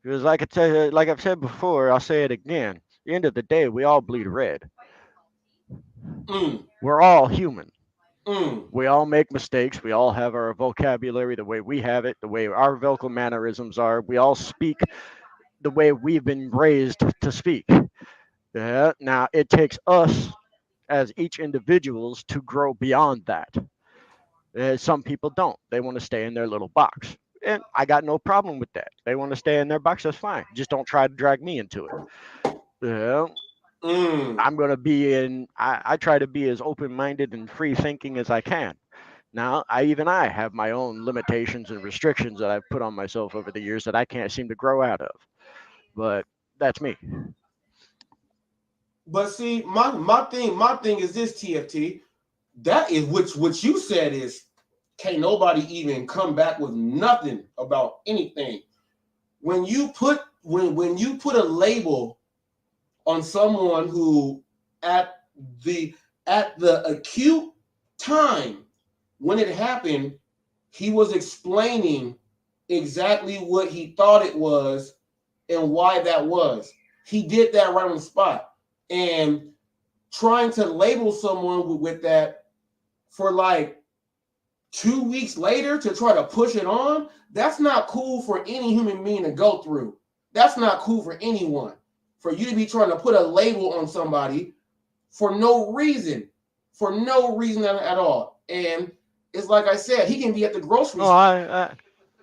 because like I tell you, like I've said before, I'll say it again. At the end of the day, we all bleed red. Mm, We're all human. mm. We all make mistakes. We all have our vocabulary the way we have it, the way our vocal mannerisms are. We all speak the way we've been raised to speak. Yeah. Now it takes us as each individuals to grow beyond that. Some people don't. They want to stay in their little box. And I got no problem with that. They want to stay in their box, that's fine. Just don't try to drag me into it. Yeah, Mm. I'm going to be in, I try to be as open minded and free thinking as I can. Now, I have my own limitations and restrictions that I've put on myself over the years that I can't seem to grow out of. But that's me. But see, my thing is this, TFT. That is what you said is can't nobody even come back with nothing about anything. When you put when you put a label on someone who at the acute time when it happened, he was explaining exactly what he thought it was and why that was. He did that right on the spot. And trying to label someone with that for like 2 weeks later to try to push it on, that's not cool for any human being to go through. That's not cool for anyone. For you to be trying to put a label on somebody for no reason, at all. And it's like I said, he can be at the grocery Oh, store.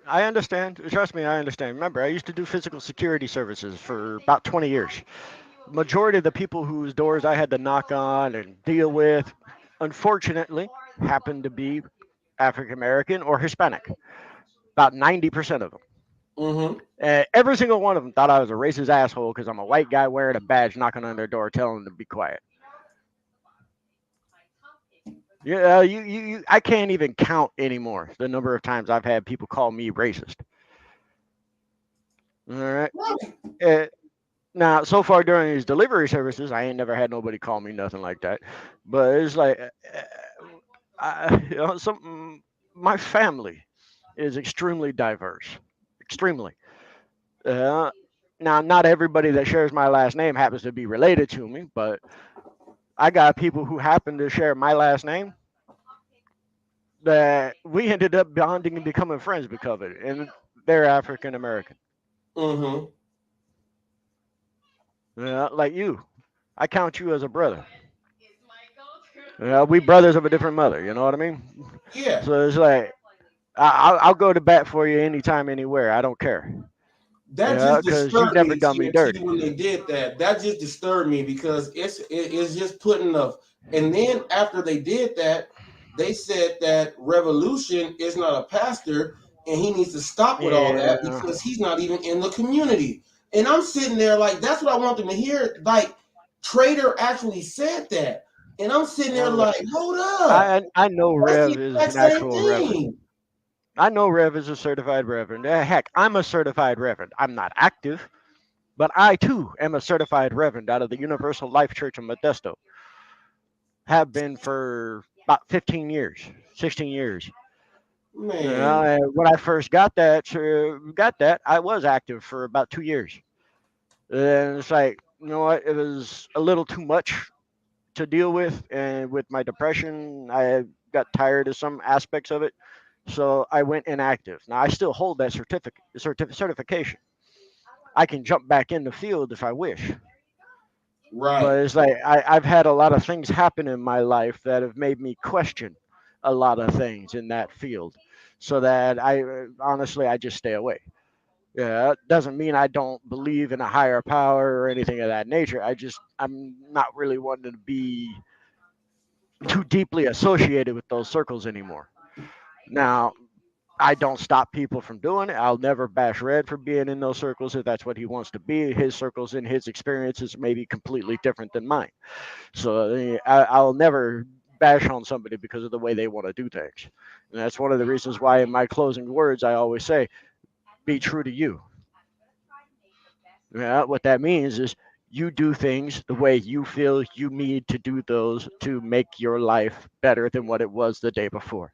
I understand. Trust me, I understand. Remember, I used to do physical security services for about 20 years. Majority of the people whose doors I had to knock on and deal with, unfortunately, happened to be African American or Hispanic. About 90% of them. Mm-hmm. Every single one of them thought I was a racist asshole because I'm a white guy wearing a badge, knocking on their door, telling them to be quiet. Yeah, I can't even count anymore the number of times I've had people call me racist. All right. Uh, Now, so far during these delivery services, I ain't never had nobody call me nothing like that. But it's like, something. My family is extremely diverse, extremely. Uh, Now, not everybody that shares my last name happens to be related to me, but I got people who happen to share my last name that we ended up bonding and becoming friends because of it, and they're African American. Mm-hmm. Like you, I count you as a brother. We brothers of a different mother. You know what I mean? Yeah. So it's like I'll go to bat for you anytime, anywhere. I don't care. That Yeah, just because you've disturbed never me, done me TNT, dirty. when they did that. That just disturbed me because it's just putting up. And then after they did that, they said that Revolution is not a pastor and he needs to stop with all that Yeah. because he's not even in the community. And I'm sitting there like, that's what I want them to hear. Like, Trader actually said that. And I'm sitting there Well, like, hold up. I know That's the Rev is exact an same actual reverend. thing. I know Rev is a certified reverend. Heck, I'm a certified reverend. I'm not active, but I too am a certified reverend out of the Universal Life Church in Modesto. Have been for about 15 years, 16 years. Man. When I first got that, I was active for about 2 years. And it's like, you know what? It was a little too much to deal with, and with my depression, I got tired of some aspects of it. So I went inactive. Now I still hold that certification. I can jump back in the field if I wish. Right. But it's like I've had a lot of things happen in my life that have made me question a lot of things in that field. So that I honestly I just stay away. Yeah, it doesn't mean I don't believe in a higher power or anything of that nature. I'm not really wanting to be too deeply associated with those circles anymore. Now, I don't stop people from doing it. I'll never bash Red for being in those circles if that's what he wants to be. His circles and his experiences may be completely different than mine. So I'll never bash on somebody because of the way they want to do things. And that's one of the reasons why in my closing words, I always say, be true to you. Yeah, what that means is you do things the way you feel you need to do those to make your life better than what it was the day before.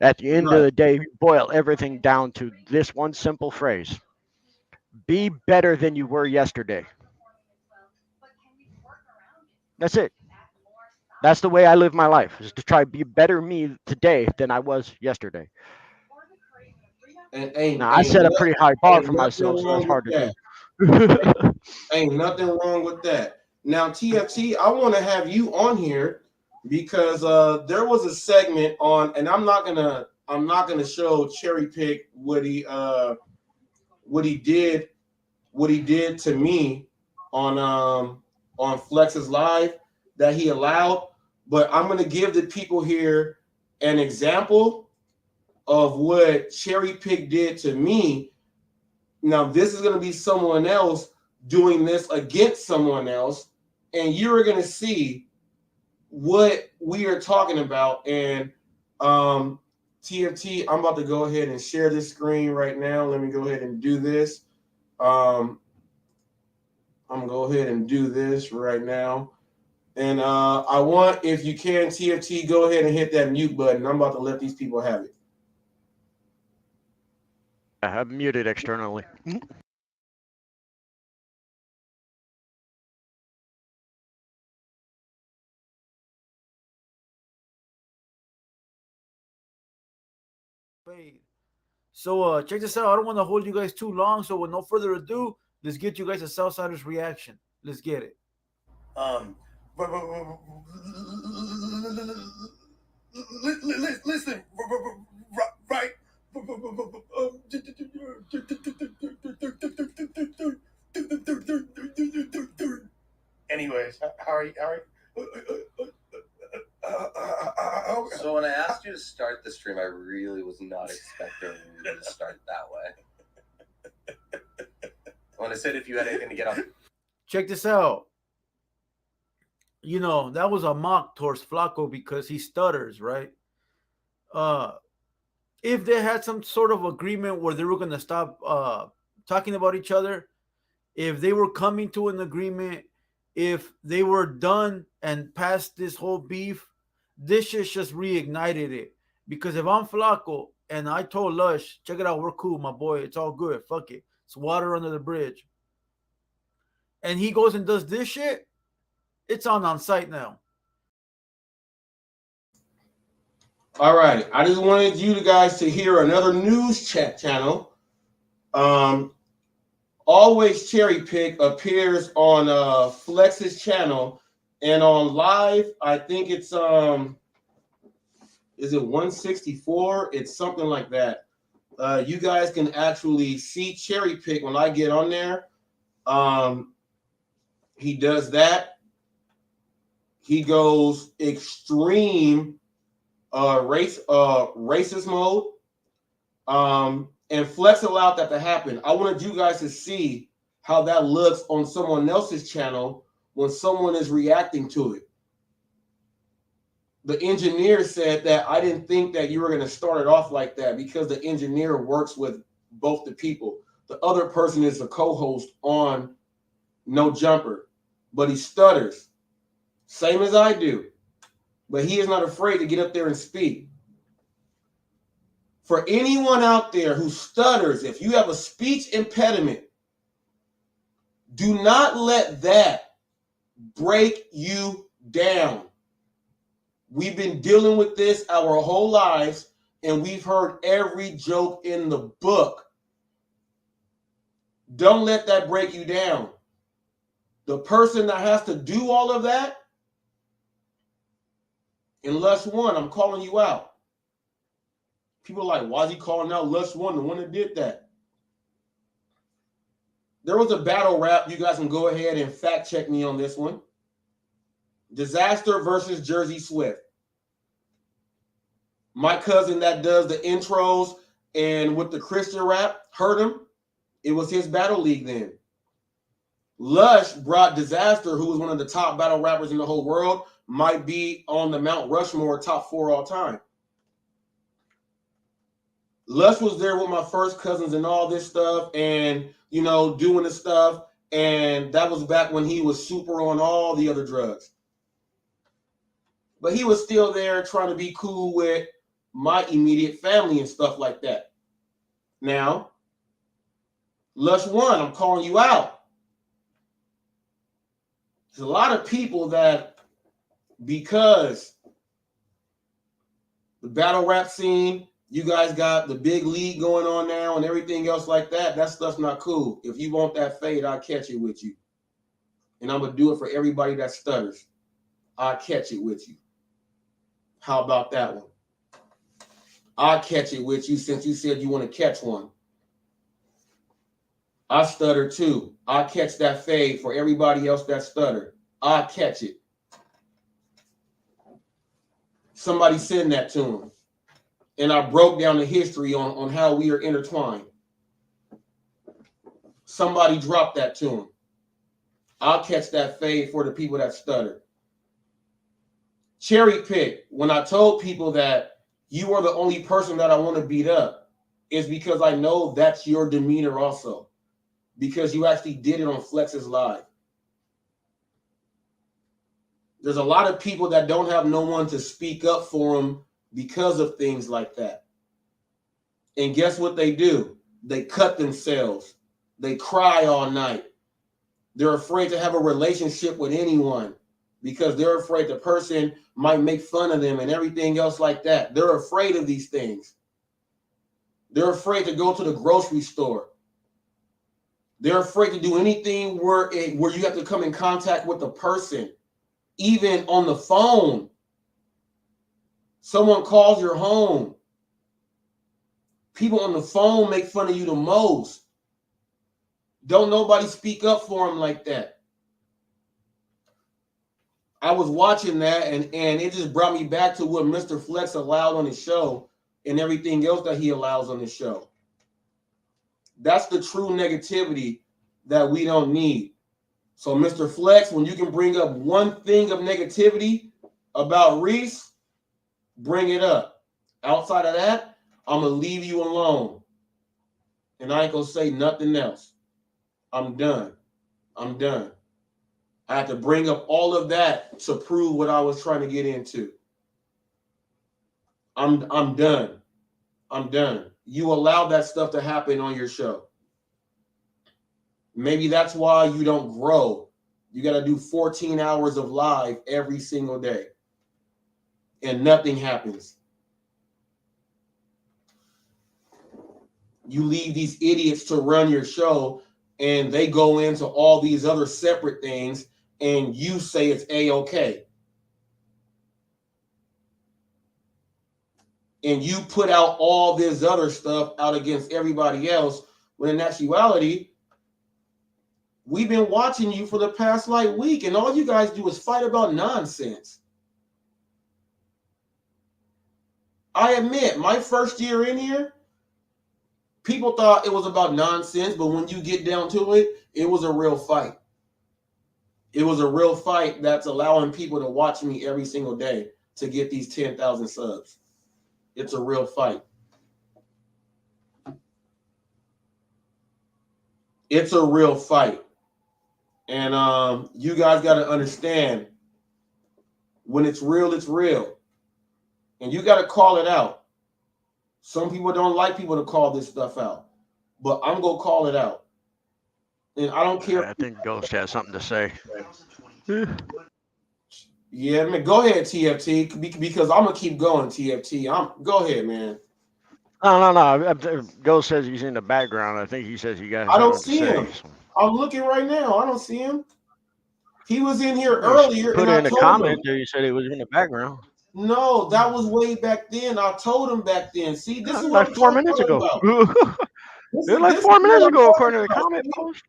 At the end of Right. the day, you boil everything down to this one simple phrase: be better than you were yesterday. That's it. That's the way I live my life, is to try to be better me today than I was yesterday. And Now, I set a pretty high bar ain't for nothing myself, so that's wrong with hard to that. do. Ain't nothing wrong with that. Now, TFT, I want to have you on here because there was a segment on, and I'm not gonna show cherry pick what he did to me on Flex's Live that he allowed, but I'm gonna give the people here an example of what cherry pick did to me. Now, this is going to be someone else doing this against someone else, and you're going to see what we are talking about. And TFT, I'm about to go ahead and share this screen right now. Let me go ahead and do this. I'm going to go ahead and do this right now. And I want, if you can, TFT, go ahead and hit that mute button. I'm about to let these people have it. I'm muted externally. So check this out. I don't want to hold you guys too long. So with no further ado, let's get you guys a Southsiders reaction. Let's get it. Listen, right. Anyways, how are you? So when I asked you to start the stream, I really was not expecting you to start that way. When I said if you had anything to get off. Check this out. You know, that was a mock towards Flacco because he stutters, right? If they had some sort of agreement where they were going to stop talking about each other, if they were coming to an agreement, if they were done and past this whole beef, this shit just reignited it. Because if I'm Flacco and I told Lush, check it out, we're cool, my boy, it's all good, fuck it, it's water under the bridge, and he goes and does this shit, it's on site now. All right, I just wanted you guys to hear another news chat channel. Always Cherry Pick appears on Flex's channel, and on live, I think it's is it 164? It's something like that. You guys can actually see Cherry Pick when I get on there. He does that. He goes extreme racist mode. And Flex allowed that to happen. I wanted you guys to see how that looks on someone else's channel when someone is reacting to it. The engineer said that I didn't think that you were going to start it off like that because the engineer works with both the people. The other person is a co-host on No Jumper, but he stutters, same as I do. But he is not afraid to get up there and speak. For anyone out there who stutters, if you have a speech impediment, do not let that break you down. We've been dealing with this our whole lives, and we've heard every joke in the book. Don't let that break you down. The person that has to do all of that, unless one, I'm calling you out. People are like, why is he calling out Lush One, the one that did that? There was a battle rap. You guys can go ahead and fact check me on this one. Disaster versus Jersey Swift. My cousin that does the intros and with the Christian rap, heard him. It was his battle league then. Lush brought Disaster, who was one of the top battle rappers in the whole world, might be on the Mount Rushmore top 4 all time. Lush was there with my first cousins and all this stuff and, you know, doing the stuff. And that was back when he was super on all the other drugs. But he was still there trying to be cool with my immediate family and stuff like that. Now, Lush won. I'm calling you out. There's a lot of people that, because the battle rap scene, you guys got the big league going on now and everything else like that, that stuff's not cool. If you want that fade, I'll catch it with you. And I'm going to do it for everybody that stutters. I'll catch it with you. How about that one? I'll catch it with you since you said you want to catch one. I stutter too. I'll catch that fade for everybody else that stuttered. I'll catch it. Somebody send that to him. And I broke down the history on how we are intertwined. Somebody dropped that to him. I'll catch that fade for the people that stutter. Cherry pick. When I told people that you are the only person that I want to beat up, is because I know that's your demeanor also. Because you actually did it on Flex's Live. There's a lot of people that don't have no one to speak up for them because of things like that. And guess what they do? They cut themselves. They cry all night. They're afraid to have a relationship with anyone because they're afraid the person might make fun of them and everything else like that. They're afraid of these things. They're afraid to go to the grocery store. They're afraid to do anything where you have to come in contact with the person, even on the phone. Someone calls your home. People on the phone make fun of you the most. Don't nobody speak up for them like that. I was watching that and it just brought me back to what Mr. Flex allowed on his show and everything else that he allows on his show. That's the true negativity that we don't need. So, Mr. Flex, when you can bring up one thing of negativity about Reese, bring it up. Outside of that, I'm going to leave you alone. And I ain't going to say nothing else. I'm done. I'm done. I had to bring up all of that to prove what I was trying to get into. I'm done. I'm done. You allow that stuff to happen on your show. Maybe that's why you don't grow. You got to do 14 hours of live every single day. And nothing happens. You leave these idiots to run your show and they go into all these other separate things and you say it's A-okay. And you put out all this other stuff out against everybody else, when in actuality, we've been watching you for the past week, and all you guys do is fight about nonsense. I admit, my first year in here, people thought it was about nonsense, but when you get down to it, it was a real fight. It was a real fight that's allowing people to watch me every single day to get these 10,000 subs. It's a real fight. It's a real fight. And you guys got to understand, when it's real, it's real. And you got to call it out. Some people don't like people to call this stuff out. But I'm going to call it out. And I don't care. I think Ghost has something to say. Yeah, man, go ahead, TFT, because I'm going to keep going, TFT. Go ahead, man. No. Ghost says he's in the background. I think he says you guys. I don't see him. I'm looking right now. I don't see him. He was in here earlier. Put in a comment there. You said he was in the background. No, that was way back then. I told him back then. See, this is like 4 minutes ago. It was like 4 minutes ago, according to the comment post.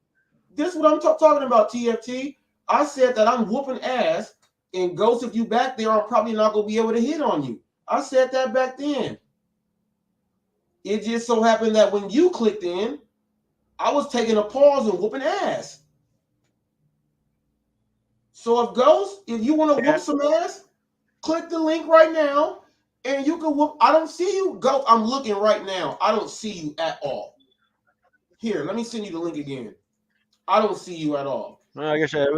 This is what I'm talking about, TFT. I said that I'm whooping ass And Ghost, if you back there, I'm probably not gonna be able to hit on you. I said that back then. It just so happened that when you clicked in, I was taking a pause and whooping ass. So if you want to whoop some ass, click the link right now and you can whoop. I don't see you. Go. I'm looking right now. I don't see you at all. Here, let me send you the link again. I don't see you at all. Well, like I said,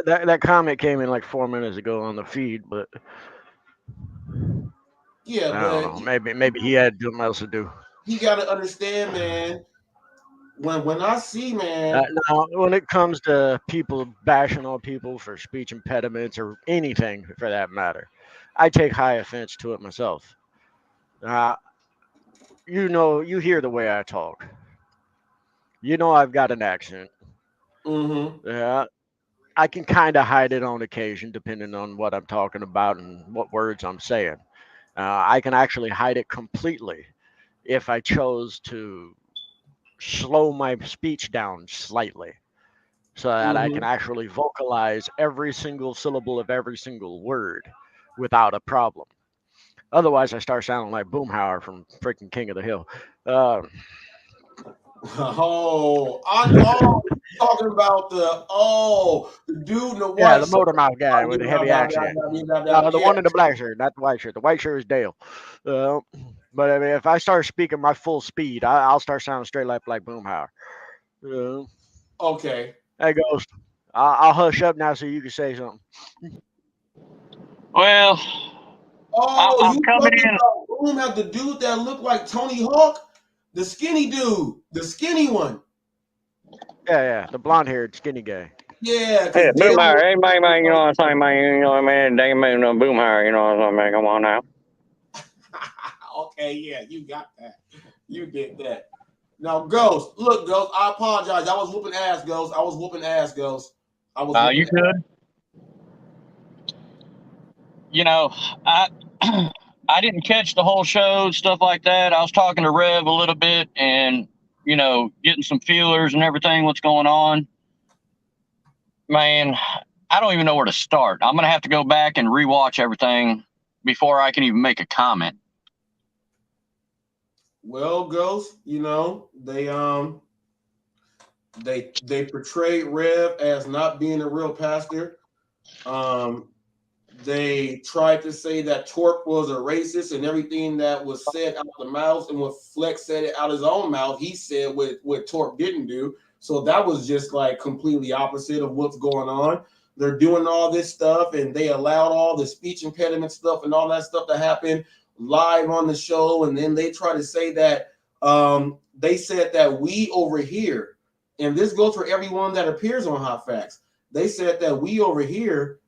that comment came in like 4 minutes ago on the feed, but yeah, I don't know. Maybe he had something else to do. He got to understand, man. When I see, man. Now, when it comes to people bashing on people for speech impediments or anything for that matter, I take high offense to it myself. You hear the way I talk. You know I've got an accent. Mm-hmm. Yeah, I can kind of hide it on occasion, depending on what I'm talking about and what words I'm saying. I can actually hide it completely if I chose to slow my speech down slightly so that I can actually vocalize every single syllable of every single word without a problem. Otherwise, I start sounding like Boomhauer from freaking King of the Hill. I'm talking about the dude in the white. Yeah, the motor mouth guy with the heavy accent. The one in the black shirt, not the white shirt. The white shirt is Dale. But I mean, if I start speaking my full speed, I'll start sounding straight like Boomhauer. Okay. Hey, Ghost. I'll hush up now so you can say something. Well, I'm coming in. Boom had the dude that looked like Tony Hawk, the skinny dude, the skinny one. Yeah, the blonde-haired skinny guy. Yeah, Boomhauer. Anybody, man, you know what I'm saying, man? You know what I mean? Damn, Boomhauer, you know what I'm saying? Come on now. Okay, yeah, you got that. You did that. Now, Ghost, look, Ghost, I apologize. I was whooping ass, Ghost. You good? You know, I didn't catch the whole show, stuff like that. I was talking to Rev a little bit and, you know, getting some feelers and everything, what's going on. Man, I don't even know where to start. I'm going to have to go back and rewatch everything before I can even make a comment. Well, Ghost, you know, they portrayed Rev as not being a real pastor. They tried to say that Torp was a racist and everything that was said out the mouth, and when Flex said it out his own mouth, he said what Torp didn't do. So that was just like completely opposite of what's going on. They're doing all this stuff and they allowed all the speech impediment stuff and all that stuff to happen live on the show. And then they try to say that they said that we over here, and this goes for everyone that appears on Hot Facts, they said that we over here,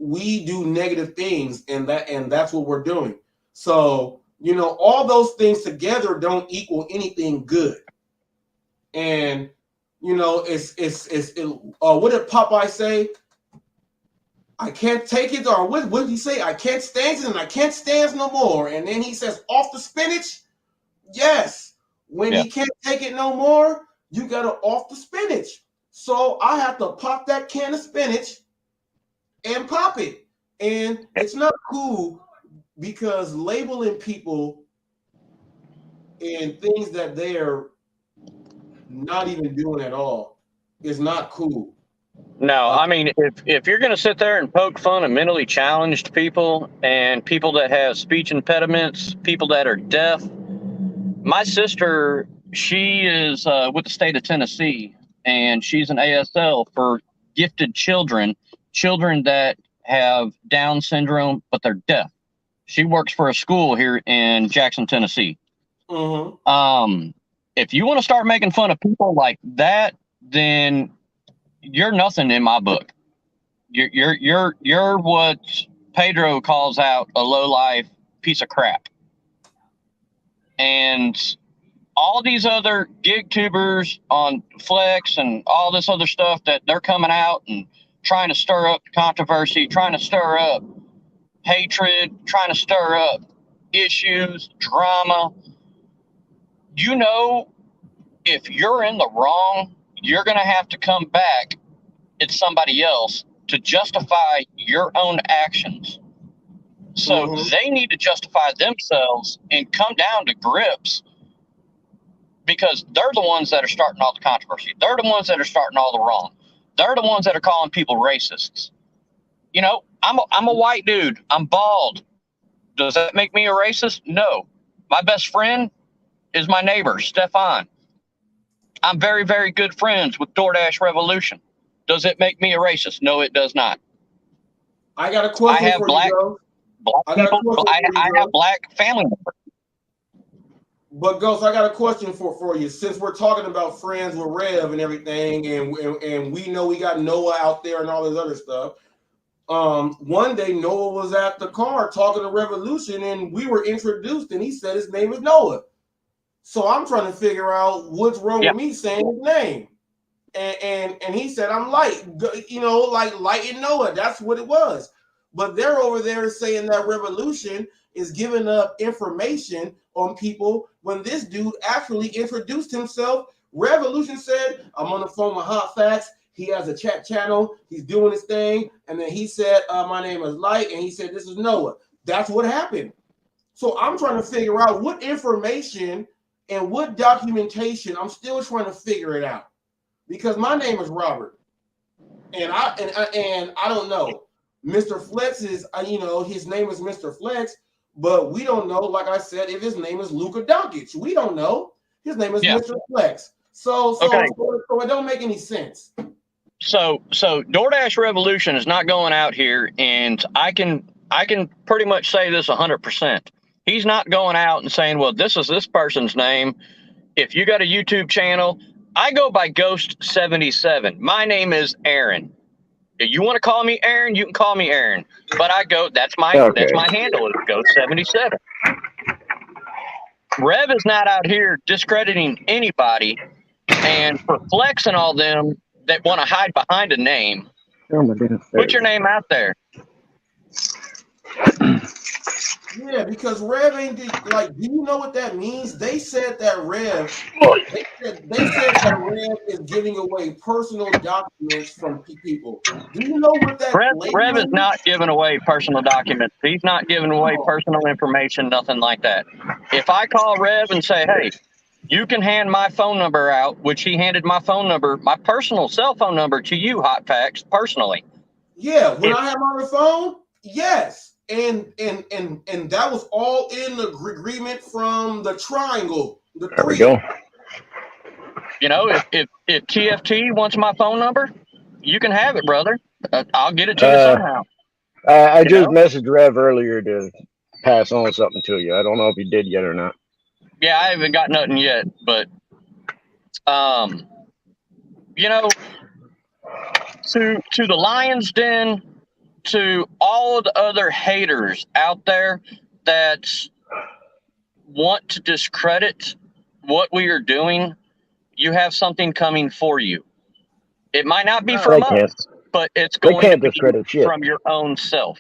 we do negative things, and that's what we're doing. So, you know, all those things together don't equal anything good. And, you know, what did Popeye say? I can't take it, or what did he say? I can't stand it and I can't stand no more. And then he says, off the spinach? Yes. When he can't take it no more, you got to off the spinach. So I have to pop that can of spinach and pop it. And it's not cool because labeling people and things that they're not even doing at all is not cool. No, I mean, if you're going to sit there and poke fun at mentally challenged people and people that have speech impediments, people that are deaf, my sister, she is with the state of Tennessee, and she's an ASL for gifted children that have Down syndrome, but they're deaf. She works for a school here in Jackson, Tennessee. Mm-hmm. If you want to start making fun of people like that, then you're nothing in my book. You're what Pedro calls out a low-life piece of crap. And all these other gig tubers on Flex and all this other stuff that they're coming out and trying to stir up controversy, trying to stir up hatred, trying to stir up issues, drama. You know, if you're in the wrong, you're going to have to come back at somebody else to justify your own actions. So they need to justify themselves and come down to grips, because they're the ones that are starting all the controversy. They're the ones that are starting all the wrong. They're the ones that are calling people racists. You know, I'm a white dude. I'm bald. Does that make me a racist? No. My best friend is my neighbor, Stefan. I'm very, very good friends with DoorDash Revolution. Does it make me a racist? No, it does not. I got a question I have for black you, people. I have black family members. But Ghost, I got a question for you. Since we're talking about friends with Rev and everything, and we know we got Noah out there and all this other stuff. One day Noah was at the car talking to Revolution, and we were introduced, and he said his name is Noah. So I'm trying to figure out what's wrong with me saying his name. And he said, I'm Light, you know, like Light and Noah. That's what it was. But they're over there saying that Revolution is giving up information on people when this dude actually introduced himself. Revolution said, I'm on the phone with HotFacts. He has a chat channel. He's doing his thing. And then he said, my name is Light. And he said, this is Noah. That's what happened. So I'm trying to figure out what information and what documentation. I'm still trying to figure it out, because my name is Robert. And I don't know. Mr. Flex is, you know, his name is Mr. Flex, but we don't know, like I said, if his name is Luka Doncic. We don't know. His name is Mr. Flex. So it don't make any sense. So DoorDash Revolution is not going out here, and I can pretty much say this 100%. He's not going out and saying, well, this is this person's name. If you got a YouTube channel, I go by Ghost77. My name is Aaron. If you want to call me Aaron, you can call me Aaron. But that's my handle is Ghost77. Rev is not out here discrediting anybody, and for Flex and all them that want to hide behind a name, put your name out there. Yeah, because Rev ain't like. Do you know what that means? They said that Rev. They said that Rev is giving away personal documents from people. Do you know what that? Rev is not giving away personal documents. He's not giving away personal information. Nothing like that. If I call Rev and say, "Hey, you can hand my phone number out," which he handed my phone number, my personal cell phone number, to you, HotFacts, personally. Yeah, when I have my phone, yes. And that was all in the agreement from the triangle. There we go. You know, if TFT wants my phone number, you can have it, brother. I'll get it to you somehow. I just messaged Rev earlier to pass on something to you. I don't know if he did yet or not. Yeah, I haven't got nothing yet, but you know, to the Lion's Den, to all of the other haters out there that want to discredit what we are doing, you have something coming for you. It might not be from us, but it's going to be from your own self.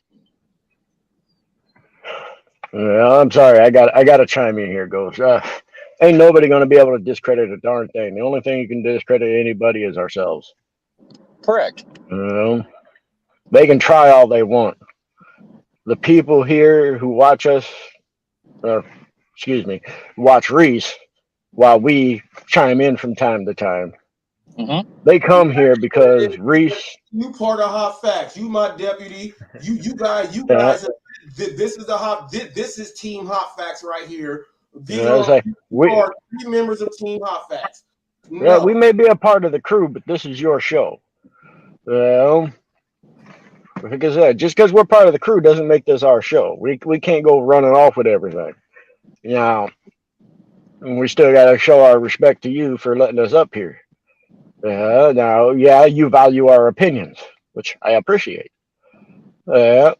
I'm sorry, I got to chime in here, Ghost. Ain't nobody going to be able to discredit a darn thing. The only thing you can discredit anybody is ourselves. Correct. They can try all they want. The people here who watch us, watch Reese while we chime in from time to time. They come here because Reese. You part of HotFacts. You my deputy. You guys. This is This is Team HotFacts right here. We are 3 members of Team HotFacts. Yeah, we may be a part of the crew, but this is your show. Because just because we're part of the crew doesn't make this our show. We can't go running off with everything. You know, and we still got to show our respect to you for letting us up here. Now, you value our opinions, which I appreciate. I've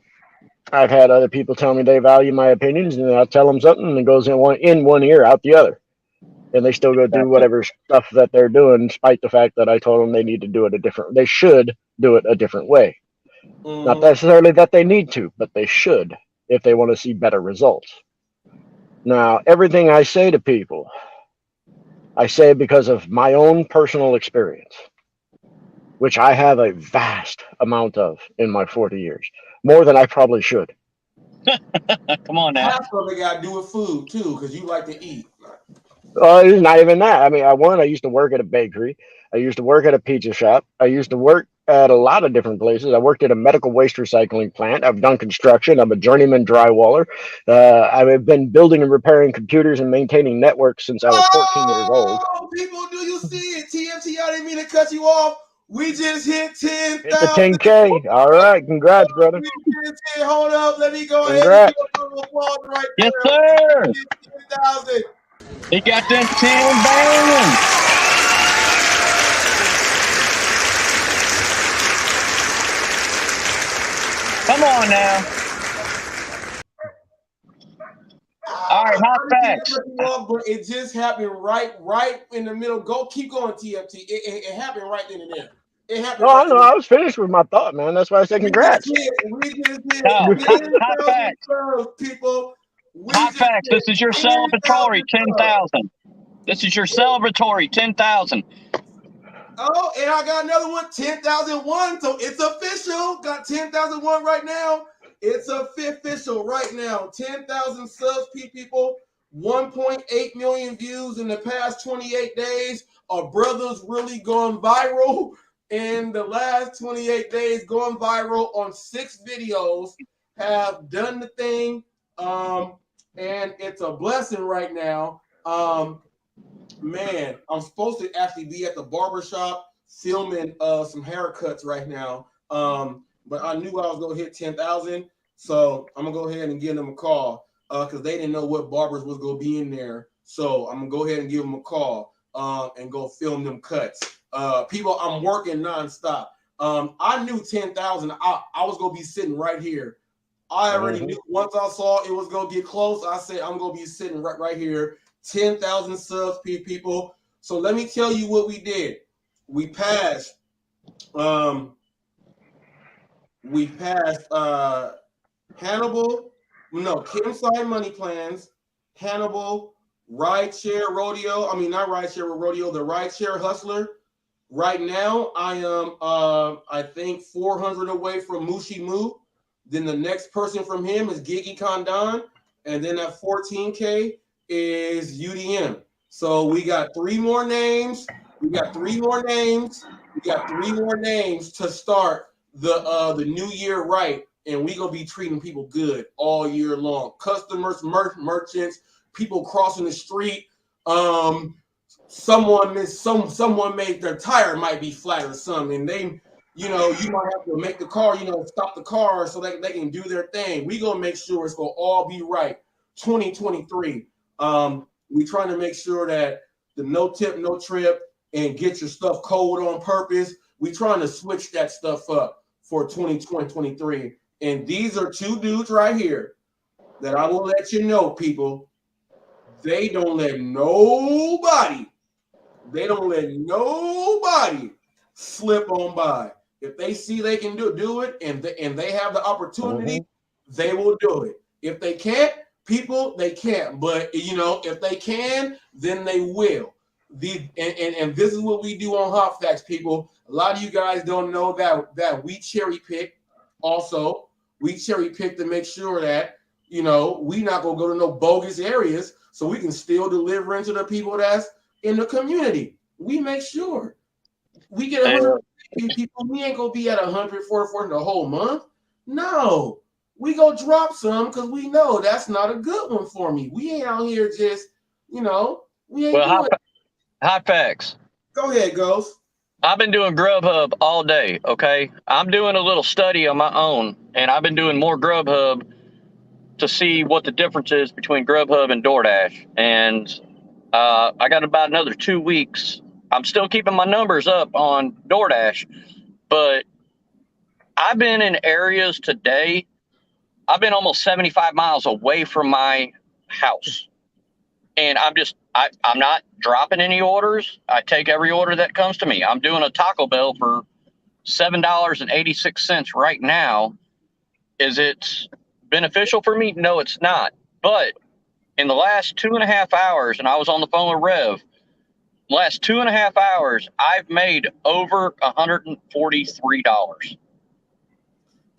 had other people tell me they value my opinions, and I tell them something, and it goes in one ear, out the other. And they still go do whatever stuff that they're doing, despite the fact that I told them they need to do it they should do it a different way. Not necessarily that they need to, but they should if they want to see better results. Now, everything I say to people, I say because of my own personal experience. which I have a vast amount of in my 40 years, more than I probably should. Come on now. Half of it got to do with food too, because you like to eat. It's not even that. I mean, I used to work at a bakery. I used to work at a pizza shop. I used to work at a lot of different places. I worked at a medical waste recycling plant. I've done construction. I'm a journeyman drywaller. I've been building and repairing computers and maintaining networks since I was 14 years old. Oh, people, do you see it? TMT, I didn't mean to cut you off. We just hit 10,000. Hit the 10K. All right. Congrats, brother. Hold up. Let me go Congrats. ahead and give a little applause right Yes, there. sir. 10,000. He got them 10 billion. Come on now. All right, hot facts. But it just happened right in the middle. Keep going, TFT. It happened right then and there. It happened. No, no, I was finished with my thought, man. That's why I said congrats. We just did. No, hot facts. People. Hot facts. This is your celebratory 10,000. This is your celebratory 10,000. Oh, and I got another one, 10,001. So it's official. Got 10,001 right now. It's official right now. 10,000 subs, people. 1.8 million views in the past 28 days. Our brother's really gone viral in the last 28 days, going viral on 6 videos. Have done the thing, and it's a blessing right now. Man, I'm supposed to actually be at the barbershop filming some haircuts right now. But I knew I was gonna hit 10,000, so I'm gonna go ahead and give them a call because they didn't know what barbers was gonna be in there. So I'm gonna go ahead and give them a call and go film them cuts. People, I'm working nonstop. I knew 10,000. I was gonna be sitting right here. I already knew once I saw it was gonna get close. I said I'm gonna be sitting right here. 10,000 subs, people. So let me tell you what we did. We passed. Hannibal. No, Kimside Money Plans. Hannibal, Rideshare Rodeo. I mean, not Rideshare Rodeo. The Rideshare Hustler. Right now, I am. I think 400 away from Mushi Moo. Then the next person from him is Gigi Khandan, and then at 14K is UDM. So we got 3 more names. We got 3 more names. We got 3 more names to start the new year right, and we gonna be treating people good all year long. Customers, merchants, people crossing the street. Someone made their tire might be flat or something. They, you might have to make the car, stop the car so they can do their thing. We gonna make sure it's gonna all be right. 2023. We trying to make sure that the no tip, no trip, and get your stuff cold on purpose. We trying to switch that stuff up for 2023. And these are 2 dudes right here that I will let you know, people. They don't let nobody slip on by. If they see they can do it and they have the opportunity, they will do it. If they can't, people, they can't. But if they can, then they will. And this is what we do on Hot Facts, people. A lot of you guys don't know that we cherry pick. Also, we cherry pick to make sure that we not gonna go to no bogus areas, so we can still deliver into the people that's in the community. We make sure we get 100 people. We ain't gonna be at 100 for the whole month. No, we go drop some because we know that's not a good one for me. We ain't out here just, we ain't doing it. Hot facts. Go ahead, Ghost. I've been doing Grubhub all day, okay? I'm doing a little study on my own, and I've been doing more Grubhub to see what the difference is between Grubhub and DoorDash. And I got about another 2 weeks. I'm still keeping my numbers up on DoorDash, but I've been in areas today. I've been almost 75 miles away from my house. And I'm not dropping any orders. I take every order that comes to me. I'm doing a Taco Bell for $7.86 right now. Is it beneficial for me? No, it's not. But in the last 2.5 hours, and I was on the phone with Rev, last 2.5 hours, I've made over $143.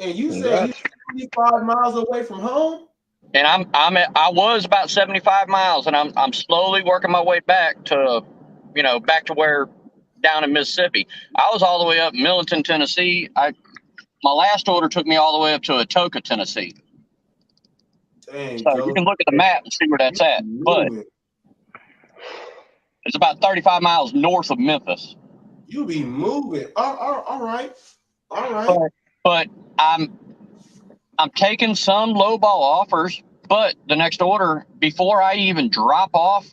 And you said you're 75 miles away from home? And I was about 75 miles, and I'm slowly working my way back to, back to where down in Mississippi. I was all the way up in Millington, Tennessee. My last order took me all the way up to Atoka, Tennessee. Dang, so you can look at the map and see where that's at. But it's about 35 miles north of Memphis. You be moving. All right. All right. But I'm taking some lowball offers, but the next order, before I even drop off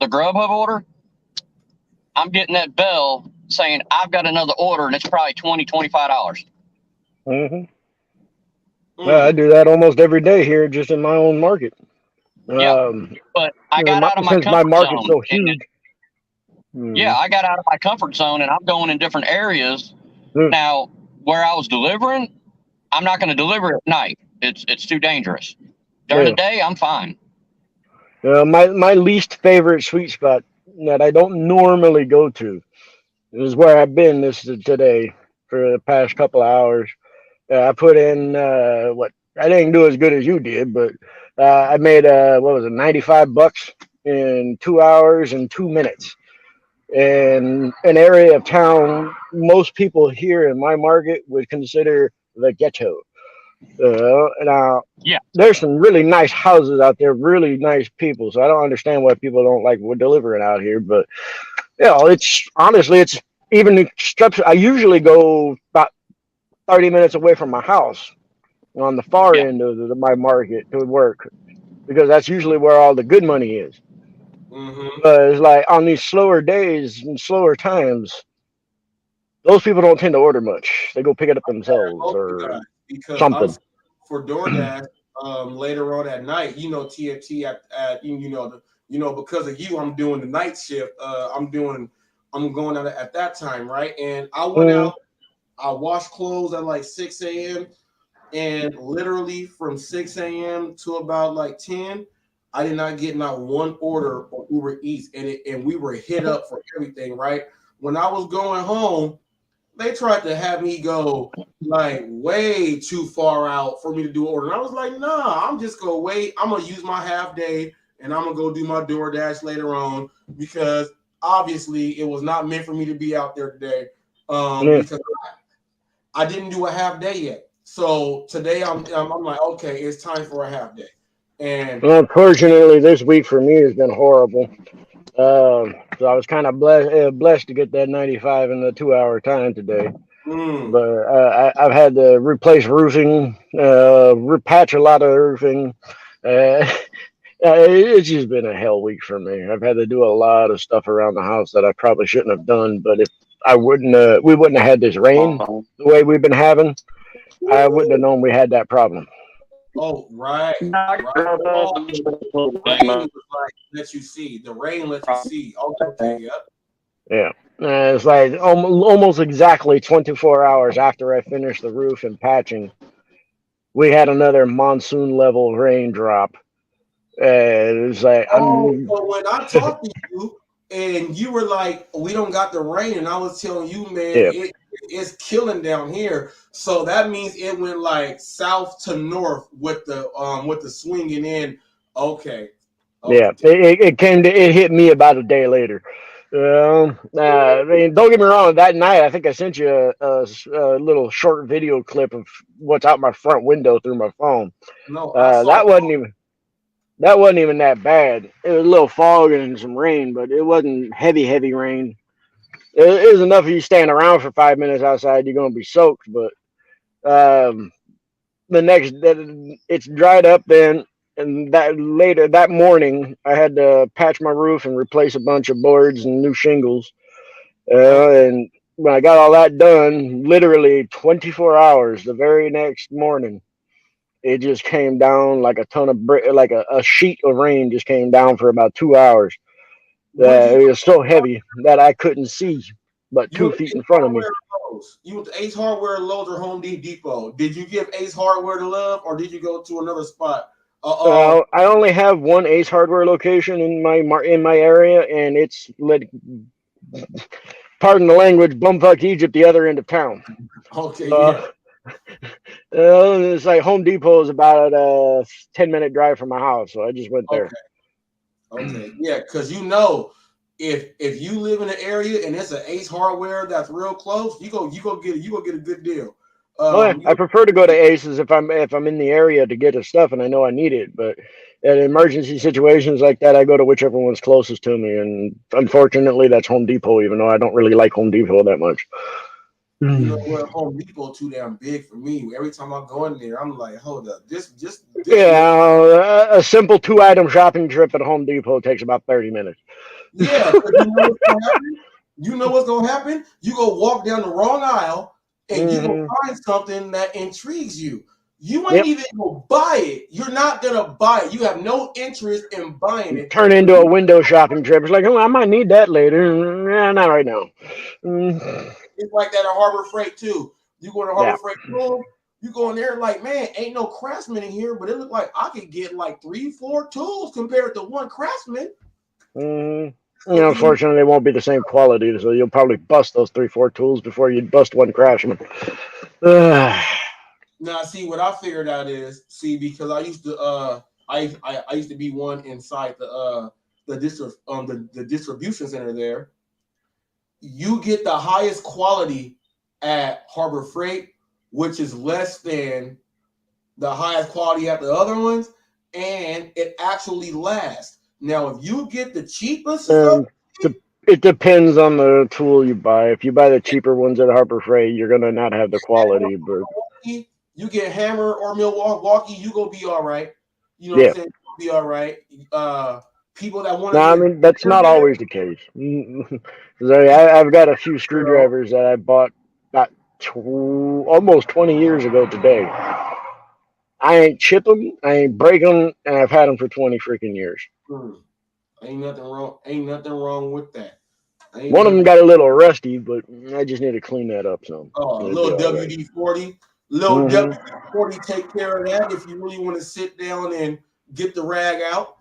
the Grubhub order, I'm getting that bell saying I've got another order, and it's probably $20, $25. Well, I do that almost every day here, just in my own market. Yeah, but I got out of my since my comfort market's zone. so huge. Yeah, I got out of my comfort zone, and I'm going in different areas. Now, where I was delivering, I'm not going to deliver at night. It's too dangerous. During the day, I'm fine. My least favorite sweet spot that I don't normally go to is where I've been today for the past couple of hours. I put in what I didn't do as good as you did, but I made what was it, $95 in 2 hours and 2 minutes. In an area of town most people here in my market would consider the ghetto. Now, there's some really nice houses out there, really nice people. So I don't understand why people don't like we're delivering out here. But it's honestly, it's even steps. I usually go about 30 minutes away from my house on the far end of my market to work, because that's usually where all the good money is. But it's like on these slower days and slower times, those people don't tend to order much. They go pick it up themselves or something. For DoorDash, later on at night, TFT at because of you, I'm doing the night shift. I'm going out at that time, right? And I went out, I washed clothes at like 6 a.m. and literally from 6 a.m. to about like 10, I did not get not one order on Uber Eats, and we were hit up for everything, right? When I was going home, they tried to have me go like way too far out for me to do an order. And I was like, nah, I'm just gonna wait. I'm gonna use my half day and I'm gonna go do my DoorDash later on, because obviously it was not meant for me to be out there today. Because I didn't do a half day yet. So today I'm like, okay, it's time for a half day. And unfortunately, this week for me has been horrible. So I was kind of blessed to get that 95 in the 2 hour time today. But I've had to replace roofing, repatch a lot of roofing. It's just been a hell week for me. I've had to do a lot of stuff around the house that I probably shouldn't have done. But if I wouldn't, we wouldn't have had this rain the way we've been having. I wouldn't have known we had that problem. Oh, right. Oh, the rain was like lets you see. The rain lets you see. Okay, yep. Yeah. It's like almost exactly 24 hours after I finished the roof and patching, we had another monsoon level raindrop. It was like, so when I talked to you and you were like, we don't got the rain, and I was telling you, man, it's killing down here. So that means it went like south to north with the swinging in. Okay. Yeah, it hit me about a day later. I mean, don't get me wrong. That night, I think I sent you a little short video clip of what's out my front window through my phone. No, that wasn't even that bad. It was a little fog and some rain, but it wasn't heavy rain. It was enough of you staying around for 5 minutes outside, you're gonna be soaked. But the next, it's dried up then. And that morning, I had to patch my roof and replace a bunch of boards and new shingles. And when I got all that done, literally 24 hours, the very next morning, it just came down like a ton of like a sheet of rain just came down for about 2 hours. It was so heavy that I couldn't see but 2 feet in front of me. You went to Ace Hardware, Lowe's, or Home Depot. Did you give Ace Hardware the love, or did you go to another spot I only have one Ace Hardware location in my area, and it's pardon the language, bumfuck Egypt, the other end of town. Okay, yeah. It's like Home Depot is about a 10-minute drive from my house, so I just went there. Okay, yeah, because if you live in an area and it's an Ace Hardware that's real close, you go get a good deal. I prefer to go to Aces if I'm in the area to get the stuff and I know I need it. But in emergency situations like that, I go to whichever one's closest to me. And unfortunately, that's Home Depot. Even though I don't really like Home Depot that much. You know what? Home Depot too damn big for me. Every time I go in there, I'm like, hold up, this yeah, a simple 2-item shopping trip at Home Depot takes about 30 minutes. Yeah, you know what's gonna happen? You know what's gonna happen? You go walk down the wrong aisle and you gonna find something that intrigues you. You ain't even gonna buy it. You're not gonna buy it. You have no interest in buying it. Turn into a window shopping trip. It's like, oh, I might need that later. Not right now. It's like that at Harbor Freight too. You go to Harbor Freight room, you go in there like, man, ain't no Craftsman in here, but it looked like I could get like 3-4 tools compared to one Craftsman. Unfortunately, it won't be the same quality, so you'll probably bust those 3-4 tools before you bust one Craftsman. Now, see what I figured out is because I used to I used to be one inside the distribution center there. You get the highest quality at Harbor Freight, which is less than the highest quality at the other ones, and it actually lasts. Now, if you get the cheapest stuff, it depends on the tool you buy. If you buy the cheaper ones at Harbor Freight, you're gonna not have the quality. But you get Hammer or Milwaukee, you gonna be all right. You know what I'm saying? You'll be all right. People that want to. No, I mean that's not always the case. I've got a few screwdrivers that I bought about almost 20 years ago today. I ain't chip them, I ain't break them, and I've had them for 20 freaking years. Ain't nothing wrong. Ain't nothing wrong with that. One of them got a little rusty, but I just need to clean that up some. Oh, a little WD-40. Little WD-40 take care of that if you really want to sit down and get the rag out.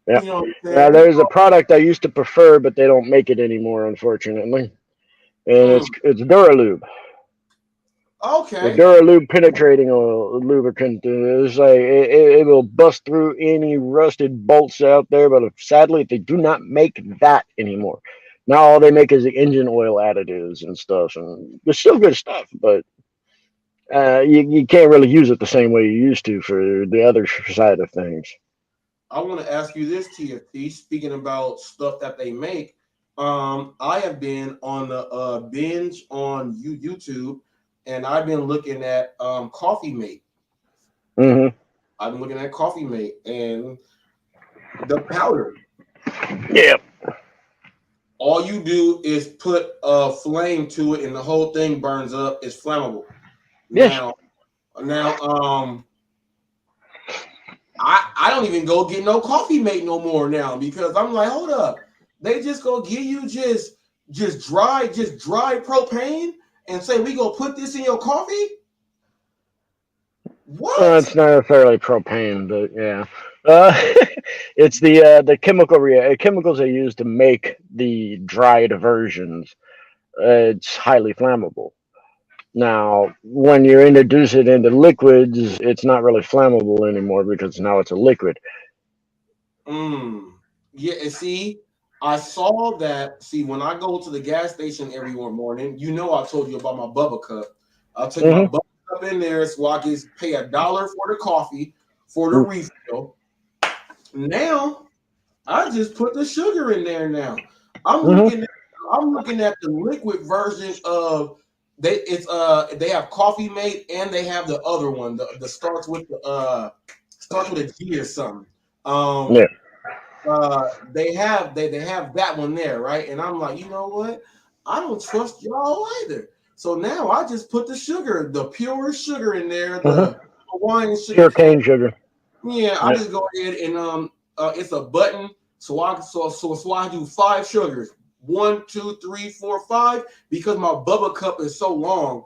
Yeah. You know what I'm saying? Now, there's a product I used to prefer, but they don't make it anymore, unfortunately. And it's Duralube. Okay. The Duralube penetrating lubricant is like it will bust through any rusted bolts out there, but sadly they do not make that anymore. Now all they make is the engine oil additives and stuff, and it's still good stuff, but you can't really use it the same way you used to for the other side of things. I want to ask you this, TFT. Speaking about stuff that they make, I have been on the binge on YouTube. And I've been looking at Coffee Mate. I've been looking at Coffee Mate and the powder. Yeah. All you do is put a flame to it, and the whole thing burns up. It's flammable. Yes. Now, I don't even go get no Coffee Mate no more now because I'm like, hold up, they just go give you just dry propane. And say we gonna put this in your coffee? What? It's not necessarily propane, but yeah, it's the chemicals they use to make the dried versions. It's highly flammable. Now, when you introduce it into liquids, it's not really flammable anymore because now it's a liquid. Yeah, and see, I saw that. See, when I go to the gas station every morning, you know I told you about my Bubba cup. I'll take my Bubba cup in there so I can pay $1 for the coffee for the refill. Now, I just put the sugar in there. Now, I'm looking at the liquid version of they have Coffee Mate and they have the other one. The starts with a G or something. They have that one there, right? And I'm like, you know what? I don't trust y'all either. So now I just put the sugar, the pure sugar in there, the Hawaiian sugar. Pure cane sugar. Yeah, I just go ahead and it's a button. So I do 5 sugars. 1, 2, 3, 4, 5, because my Bubba cup is so long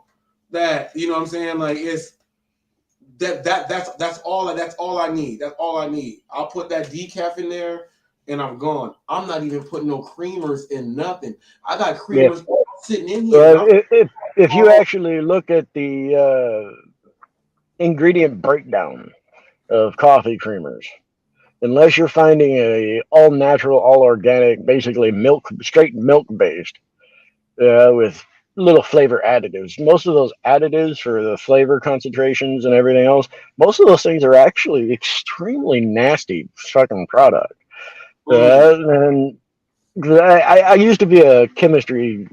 that you know what I'm saying, like That's all I need. That's all I need. I'll put that decaf in there and I'm gone. I'm not even putting no creamers in nothing. I got creamers sitting in here. Well, if you actually look at the ingredient breakdown of coffee creamers, unless you're finding a all natural, all organic, basically straight milk based, with little flavor additives. Most of those additives for the flavor concentrations and everything else, most of those things are actually extremely nasty fucking product. And I used to be a chemistry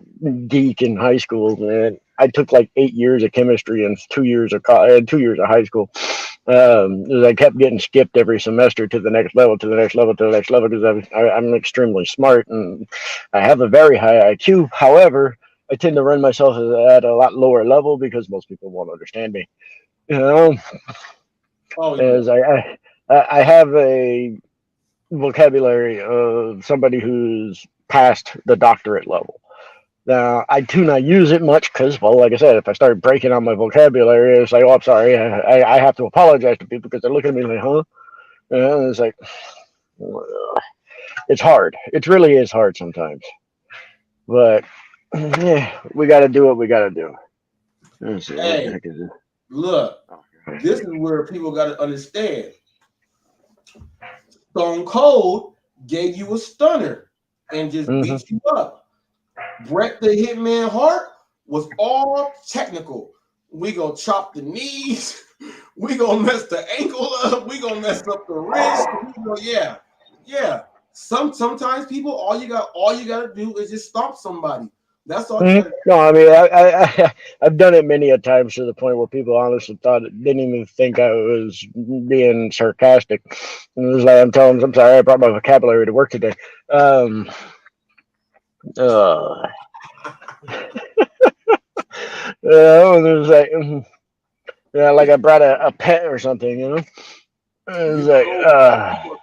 geek in high school, and I took like 8 years of chemistry and 2 years of 2 years of high school. I kept getting skipped every semester to the next level, to the next level, to the next level, because I'm extremely smart and I have a very high IQ. However, I tend to run myself at a lot lower level because most people won't understand me. As I have a vocabulary of somebody who's past the doctorate level. Now, I do not use it much because, well, like I said, if I start breaking on my vocabulary, it's like, oh, I'm sorry, I have to apologize to people because they're looking at me like, huh? And it's like, it's hard. It really is hard sometimes. But, yeah, we got to do what we got to do. Let's see, what the heck is it? Look, this is where people got to understand. Stone Cold gave you a stunner and just beat you up. Bret the Hitman Hart was all technical. We gonna chop the knees. We gonna mess the ankle up. We gonna mess up the wrist. Yeah. Sometimes people, all you gotta do is just stomp somebody. That's all. You gotta do. No, I mean, I've done it many a times to the point where people honestly didn't even think I was being sarcastic. And it was like, I'm telling them, I'm sorry, I brought my vocabulary to work today. It was like, like I brought a pet or something, you know. It was like,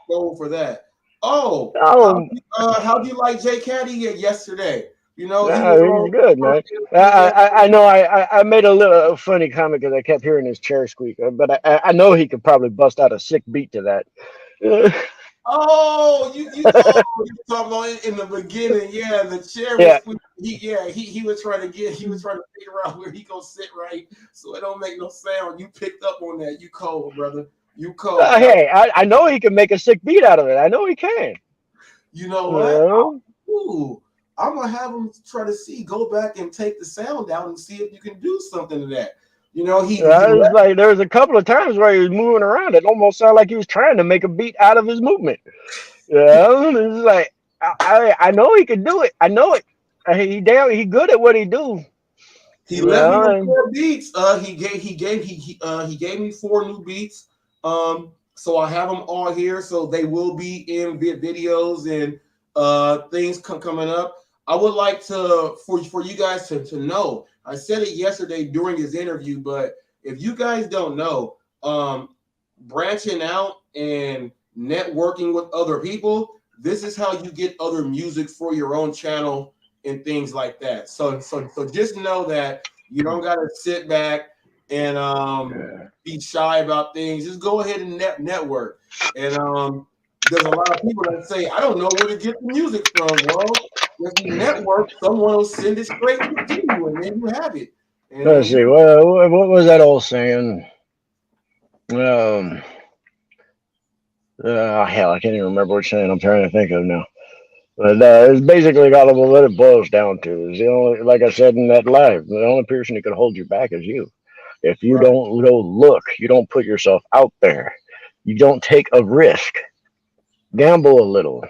go for that. How do you like Jay Caddy yesterday? You know, he's good, man. I know I made a little funny comment because I kept hearing his chair squeak, but I know he could probably bust out a sick beat to that. You talking about in the beginning? Yeah, the chair was he was trying to figure out where he gonna sit right so it don't make no sound. You picked up on that. You cold, brother. You cold. Hey, I know he can make a sick beat out of it. I know he can. You know what? Ooh, I'm gonna have him try to go back and take the sound down and see if you can do something to that. You know, was like there was a couple of times where he was moving around. It almost sounded like he was trying to make a beat out of his movement. It's like I know he can do it. I know it. He good at what he do. He left me with 4 beats. He gave me 4 new beats. So I have them all here. So they will be in videos and things coming up. I would like for you guys to know. I said it yesterday during his interview, but if you guys don't know, branching out and networking with other people, this is how you get other music for your own channel and things like that. So just know that you don't gotta sit back and be shy about things. Just go ahead and network. And there's a lot of people that say, I don't know where to get the music from. Well, if you network, someone will send it straight to you, and then you have it. And, let's see. What was that old saying? Hell, I can't even remember which saying I'm trying to think of now. But it's basically got what it boils down to. Is the only, like I said in that live, the only person who can hold you back is you. If you don't go look, you don't put yourself out there, you don't take a risk, gamble a little,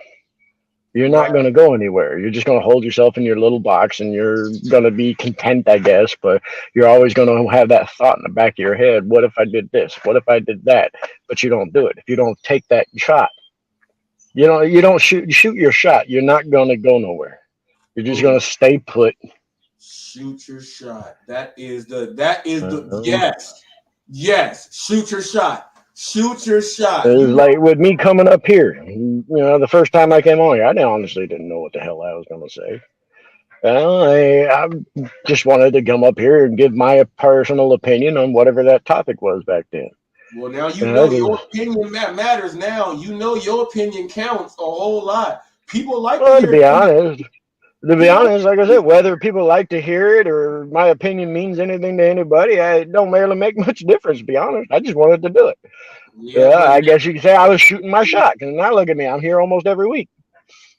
you're not going to go anywhere. You're just going to hold yourself in your little box and you're going to be content, I guess, but you're always going to have that thought in the back of your head. What if I did this? What if I did that? But you don't do it. If you don't take that shot, you don't shoot your shot, you're not going to go nowhere. You're just going to stay put. Shoot your shot. That is the yes. Shoot your shot. Shoot your shot. It was like with me coming up here, the first time I came on here, I honestly didn't know what the hell I was going to say. I just wanted to come up here and give my personal opinion on whatever that topic was back then. Well, now you know your opinion matters. Now you know your opinion counts a whole lot. People like to hear. To be honest, like I said, whether people like to hear it or my opinion means anything to anybody, it don't really make much difference. To be honest, I just wanted to do it. Yeah, I guess you could say I was shooting my shot. Because now look at me, I'm here almost every week.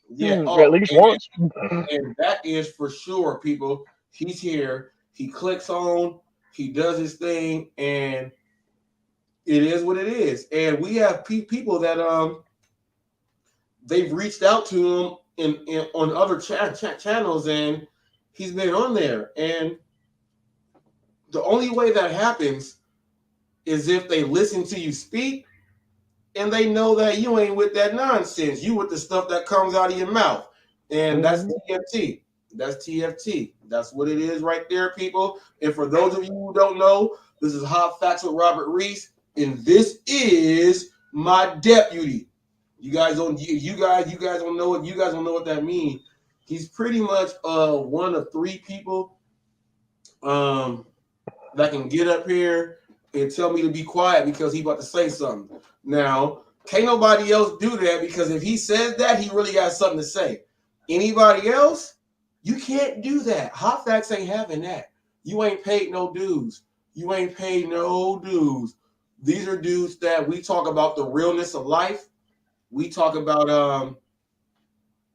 Yeah, at least once. And that is for sure, people. He's here. He clicks on. He does his thing, and it is what it is. And we have people that they've reached out to him in on other channels, and he's been on there. And the only way that happens is if they listen to you speak, and they know that you ain't with that nonsense. You with the stuff that comes out of your mouth, and that's TFT. That's TFT. That's what it is right there, people. And for those of you who don't know, this is Hot Facts with Robert Reese, and this is my deputy. You guys don't know what that means. He's pretty much one of three people that can get up here and tell me to be quiet because he about to say something. Now, can't nobody else do that because if he says that, he really got something to say. Anybody else, you can't do that. Hot Facts ain't having that. You ain't paid no dues. You ain't paid no dues. These are dudes that we talk about the realness of life. We talk about,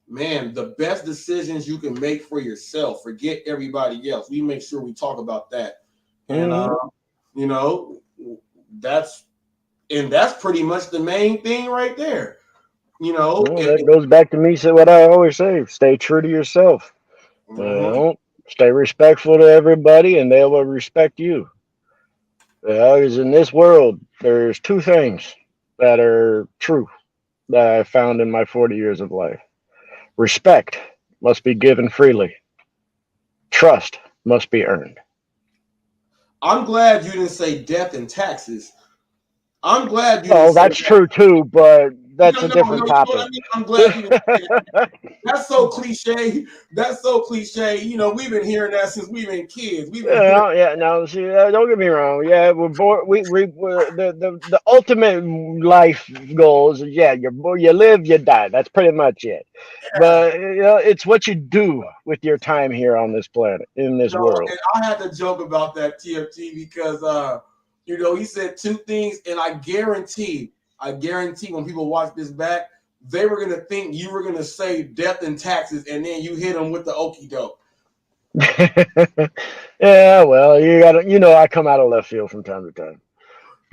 the best decisions you can make for yourself. Forget everybody else. We make sure we talk about that. And, that's pretty much the main thing right there. That goes back to me. So what I always say: stay true to yourself. Stay respectful to everybody, and they will respect you. Because in this world, there's two things that are true that I found in my 40 years of life. Respect must be given freely. Trust must be earned. I'm glad you didn't say death and taxes. I'm glad you. Oh, that's true too, but that's a different topic. I mean? I'm glad you didn't say that. That's so cliche. That's so cliche. We've been hearing that since we've been kids. No, see, don't get me wrong. Yeah, we're born. The ultimate life goal is you're born, you live, you die. That's pretty much it. Yeah. But it's what you do with your time here on this planet, in this world. And I had to joke about that TFT because he said two things, and I guarantee when people watch this back, they were gonna think you were gonna say death and taxes, and then you hit them with the okie doke. Yeah, well, you gotta, I come out of left field from time to time.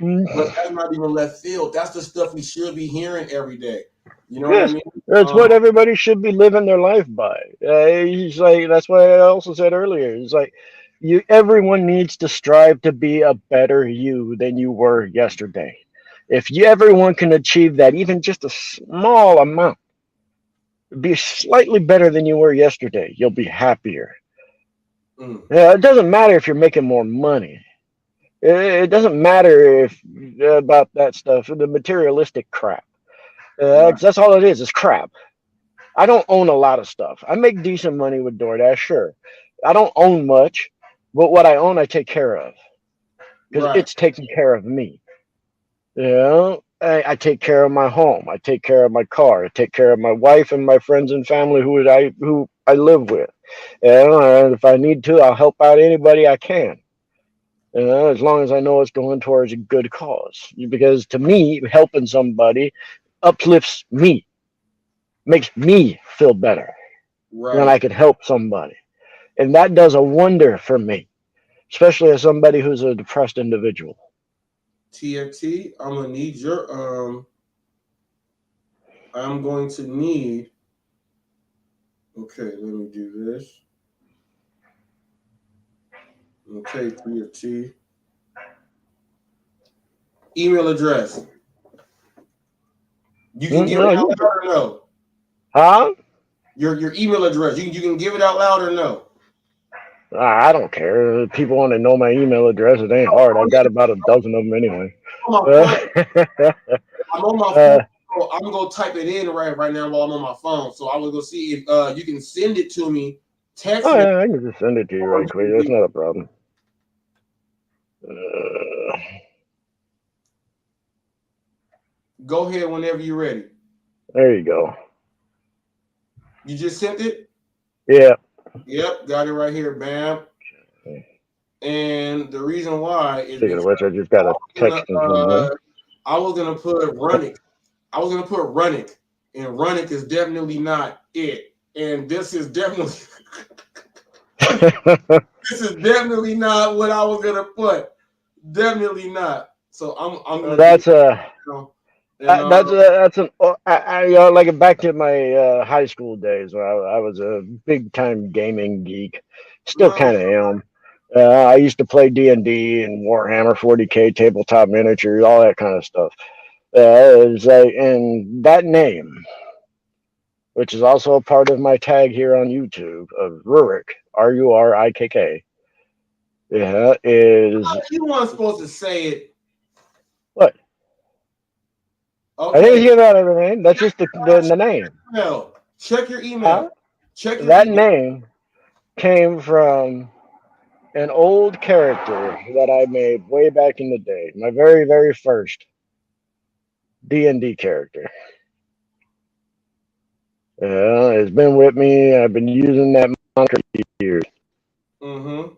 But that's not even left field. That's the stuff we should be hearing every day. You know what I mean? That's what everybody should be living their life by. He's like, that's why I also said earlier. It's like, everyone needs to strive to be a better you than you were yesterday. If everyone can achieve that, even just a small amount, be slightly better than you were yesterday, you'll be happier. It doesn't matter if you're making more money. It doesn't matter about that stuff, the materialistic crap. That's all it is. It's crap. I don't own a lot of stuff. I make decent money with DoorDash, sure. I don't own much, but what I own, I take care of because it's taking care of me. I take care of my home. I take care of my car. I take care of my wife and my friends and family who I live with. And if I need to, I'll help out anybody I can. As long as I know it's going towards a good cause. Because to me, helping somebody uplifts me, makes me feel better when I could help somebody. And that does a wonder for me, especially as somebody who's a depressed individual. TFT, I'm gonna need your I'm going to need. Okay, let me do this. Okay, TFT. Email address. You can give it out loud or no? Huh? Your email address. You can give it out loud or no? I don't care. People want to know my email address. It ain't hard. I've got about a dozen of them anyway. I'm on my phone. I'm gonna type it in right now while I'm on my phone. So I will go see if you can send it to me. Text me. I can just send it to you right quick. That's not a problem. Go ahead whenever you're ready. There you go. You just sent it? Yeah. Yep, got it right here, bam. And the reason why is Speaking of which, I just got a text from him. I was gonna put Runnick. And Runnick is definitely not it. And this is definitely this is definitely not what I was gonna put. Definitely not. So I'm gonna. That's like back to my high school days where I was a big time gaming geek. Still kind of am. I used to play D&D and Warhammer 40K, tabletop miniatures, all that kind of stuff. It's like, and that name, which is also a part of my tag here on YouTube of Rurik, Rurikk. Yeah, is. You weren't supposed to say it. What? Okay. I think you got everything. That's just the name. No. Check your email. Check your that email. name came from an old character that I made way back in the day. My very, very first D&D character. It's been with me. I've been using that moniker for years. Mm-hmm.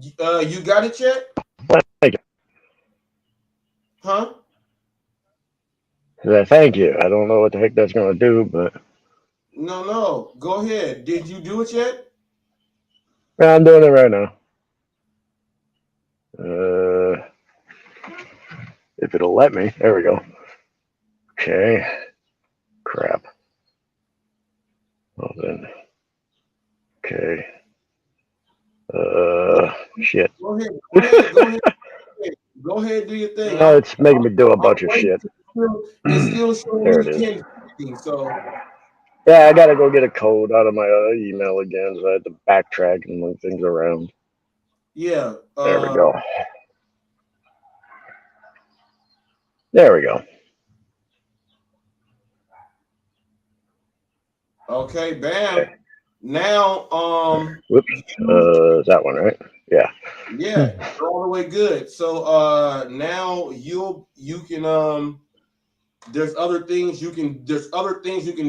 You got it yet? Thank you. Huh? Thank you. I don't know what the heck that's going to do, but... No. Go ahead. Did you do it yet? I'm doing it right now. If it'll let me. There we go. Okay. Crap. Well then. Okay. Shit. Go ahead. Go ahead, do your thing. No, it's making me do a bunch of shit. It's still showing There you it is. can't do anything, so. Yeah, I gotta go get a code out of my email again, so I had to backtrack and move things around. Yeah. There we go. There we go. Okay, bam. Okay. Now, whoops. Is that one right? Yeah. Yeah, all the way good. So now you can there's other things you can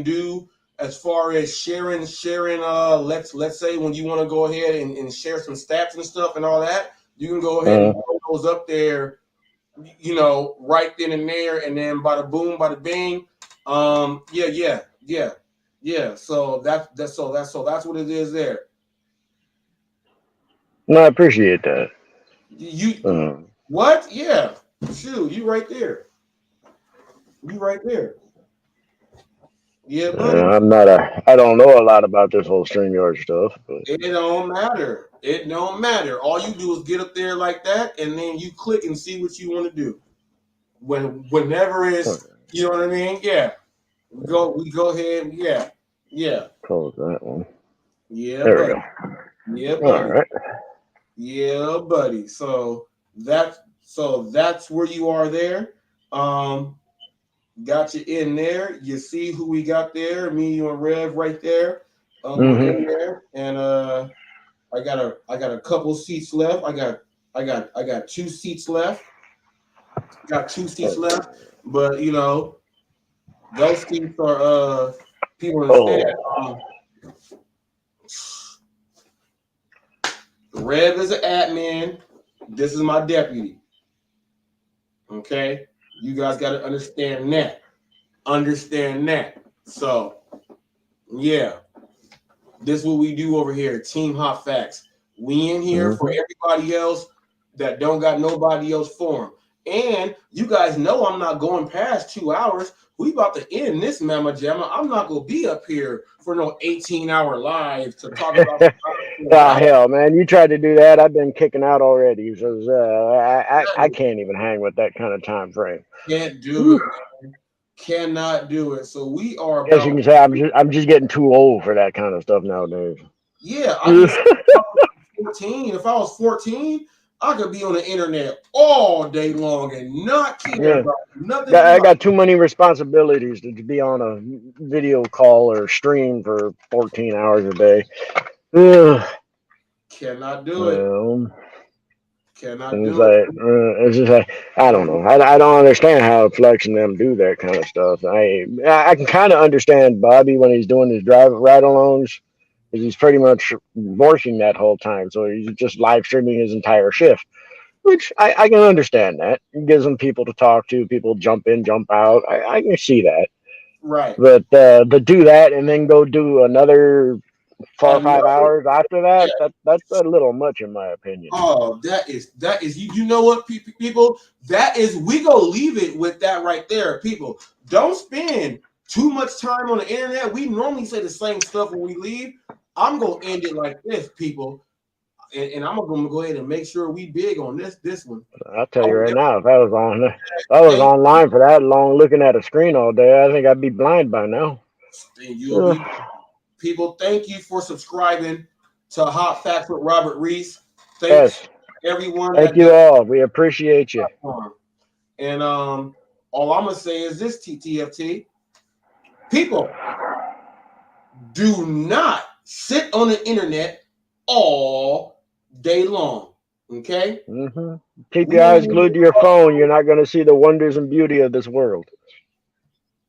do as far as sharing let's say when you want to go ahead and share some stats and stuff and all that, you can go ahead and put those up there, right then and there, and then bada boom, bada bing. Yeah. So that's what it is there. No, I appreciate that. What? Yeah. Shoot, you right there. Yeah, buddy. I don't know a lot about this whole StreamYard stuff, but it don't matter. It don't matter. All you do is get up there like that, and then you click and see what you want to do. Whenever it's, you know what I mean? Yeah. We go ahead. Yeah. Close that one. Yeah. There buddy. we go. Yeah, buddy. All right. Yeah, buddy. So that's where you are there. Got you in there. You see who we got there? Me, you, and Rev right there. We're in there, and I got a couple seats left. I got 2 seats left. Got 2 seats left, but those seats are people instead. Rev is an admin. This is my deputy. Okay, you guys got to understand that. So, yeah, this is what we do over here. Team HotFacts. We in here for everybody else that don't got nobody else for them. And you guys know I'm not going past 2 hours. We about to end this Mama Jamma. I'm not gonna be up here for no 18-hour live to talk about. Hell, man, you tried to do that. I've been kicking out already. So I can't even hang with that kind of time frame. Can't do it. Man. Cannot do it. So we are. I guess you can say I'm just getting too old for that kind of stuff nowadays. Yeah, I was 14. If I was 14, I could be on the internet all day long and not care about nothing. I got too many responsibilities to be on a video call or stream for 14 hours a day. Cannot do it. Cannot And do it. it's just like, I don't know. I don't understand how Flex and them do that kind of stuff. I can kind of understand Bobby when he's doing his ride-alongs, because he's pretty much working that whole time. So he's just live streaming his entire shift, which I can understand that. It gives him people to talk to, people jump in, jump out. I can see that. Right. But to do that and then go do another 4 or 5 hours after that, that's a little much in my opinion. Oh, that is you know what, people, that is, we go leave it with that right there. People, don't spend too much time on the internet. We normally say the same stuff when we leave. I'm gonna end it like this, people, and I'm gonna go ahead and make sure we big on this one. I'll tell you right now, if I was online for that long, looking at a screen all day, I think I'd be blind by now. People, thank you for subscribing to Hot Facts with Robert Reese. Thanks, everyone. Thank you all. We appreciate you. And all I'm gonna say is this, TTFT. People, do not sit on the internet all day long. Okay? Keep your eyes glued to your phone. You're not going to see the wonders and beauty of this world.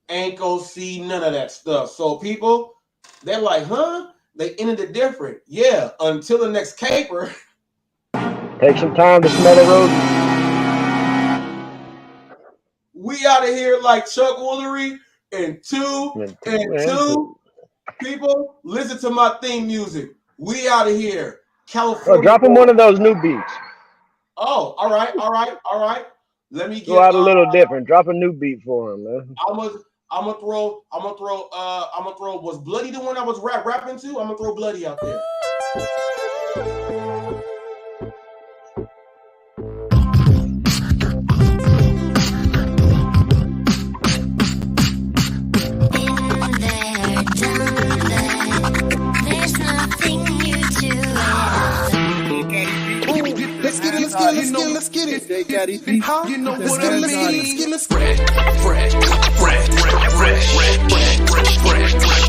Ain't gonna see none of that stuff. So people, they're like, huh? They ended it different. Yeah, until the next caper. Take some time to smell the roses. We out of here like Chuck Woolery and two. People, listen to my theme music. We out of here. California. Oh, drop him one of those new beats. Oh, all right. Let me go out a little different. Drop a new beat for him, man. I'm gonna throw. Was Bloody the one I was rapping to? I'm gonna throw Bloody out there. Let's get it. You know what I mean? Let's get it.